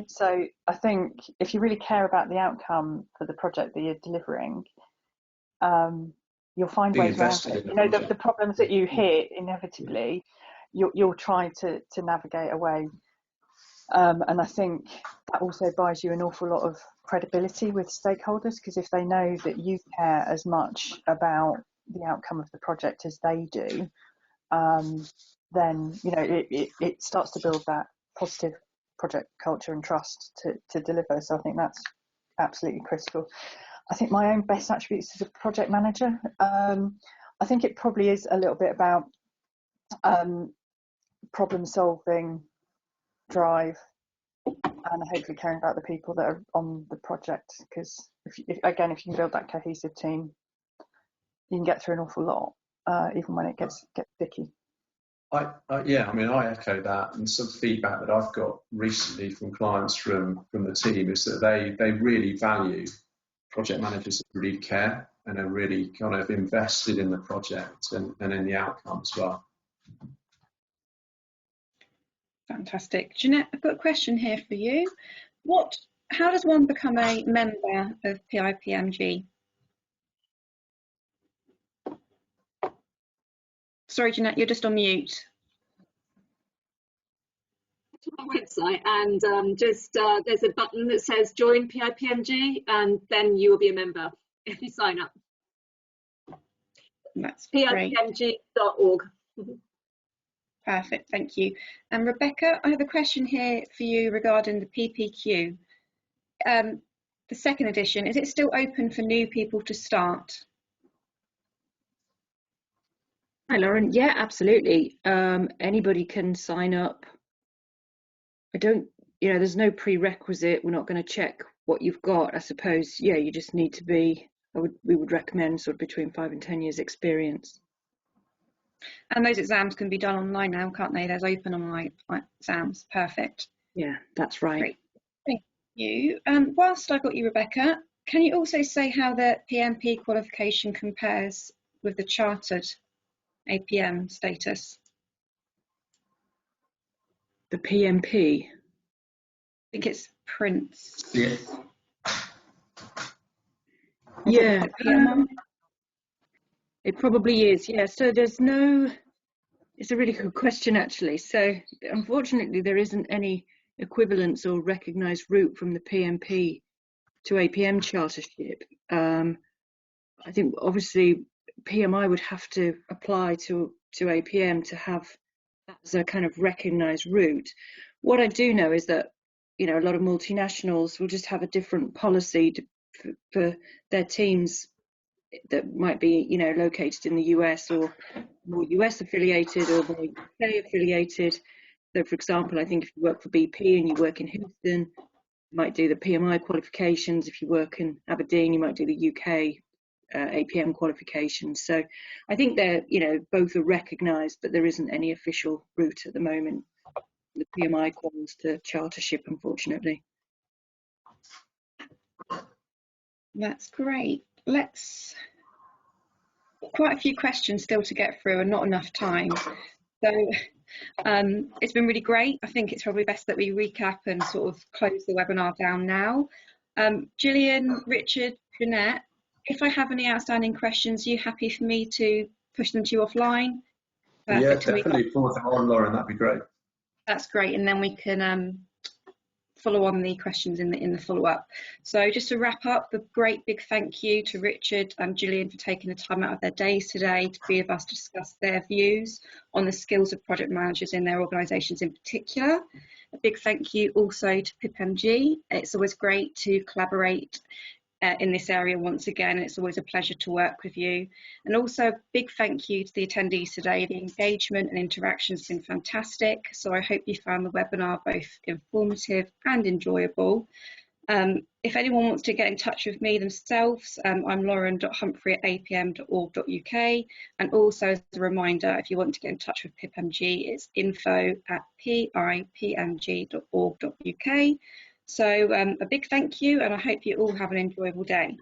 So I think if you really care about the outcome for the project that you're delivering, you'll find ways around it. You know, the problems that you hit, inevitably, you'll try to navigate away. And I think that also buys you an awful lot of credibility with stakeholders, because if they know that you care as much about the outcome of the project as they do, then you know it starts to build that positive project culture and trust to deliver. So I think that's absolutely critical. I think my own best attributes as a project manager, I think it probably is a little bit about problem solving, drive, and hopefully caring about the people that are on the project, because if you can build that cohesive team, you can get through an awful lot, even when it gets sticky. Yeah, I mean, I echo that, and some feedback that I've got recently from clients from the team is that they really value project managers that really care and are really kind of invested in the project and in the outcome as well. Fantastic. Jeanette, I've got a question here for you. How does one become a member of Pipmg? Sorry, Jeanette, you're just on mute. To our website, and there's a button that says join Pipmg, and then you will be a member if you sign up. That's pipmg.org. Perfect, thank you. And Rebecca, I have a question here for you regarding the PPQ. The second edition, is it still open for new people to start? Hi, Lauren. Yeah, absolutely. Anybody can sign up. There's no prerequisite. We're not going to check what you've got. I suppose, yeah, you just need to be, we would recommend sort of between 5 and 10 years experience. And those exams can be done online now, can't they? There's open online exams. Perfect. Yeah, that's right. Great. Thank you. Whilst I've got you, Rebecca, can you also say how the PMP qualification compares with the chartered APM status? The PMP? I think it's Prince. Yeah. Yeah. PMI? It probably is, yeah. So it's a really good question, actually. So unfortunately, there isn't any equivalence or recognised route from the PMP to APM chartership. I think obviously PMI would have to apply to APM to have that as a kind of recognised route. What I do know is that, you know, a lot of multinationals will just have a different policy for their teams that might be, you know, located in the US or more US affiliated or more UK affiliated. So, for example, I think if you work for BP and you work in Houston, you might do the PMI qualifications. If you work in Aberdeen, you might do the UK APM qualifications. So I think they're, you know, both are recognised, but there isn't any official route at the moment. The PMI calls to chartership, unfortunately. That's great. Quite a few questions still to get through and not enough time. So it's been really great. I think it's probably best that we recap and sort of close the webinar down now. Gillian, Richard, Jeanette, if I have any outstanding questions, are you happy for me to push them to you offline? Perfect. Yeah, definitely. Forward them on, Lauren. That'd be great. That's great, and then we can follow on the questions in the follow-up. So just to wrap up, a great big thank you to Richard and Gillian for taking the time out of their days today to be with us to discuss their views on the skills of project managers in their organisations in particular. A big thank you also to Pipmg. It's always great to collaborate in this area once again. It's always a pleasure to work with you. And also a big thank you to the attendees today. The engagement and interaction has been fantastic. So I hope you found the webinar both informative and enjoyable. If anyone wants to get in touch with me themselves, I'm lauren.humphrey@apm.org.uk. And also as a reminder, if you want to get in touch with Pipmg, it's info@pipmg.org.uk. So a big thank you, and I hope you all have an enjoyable day.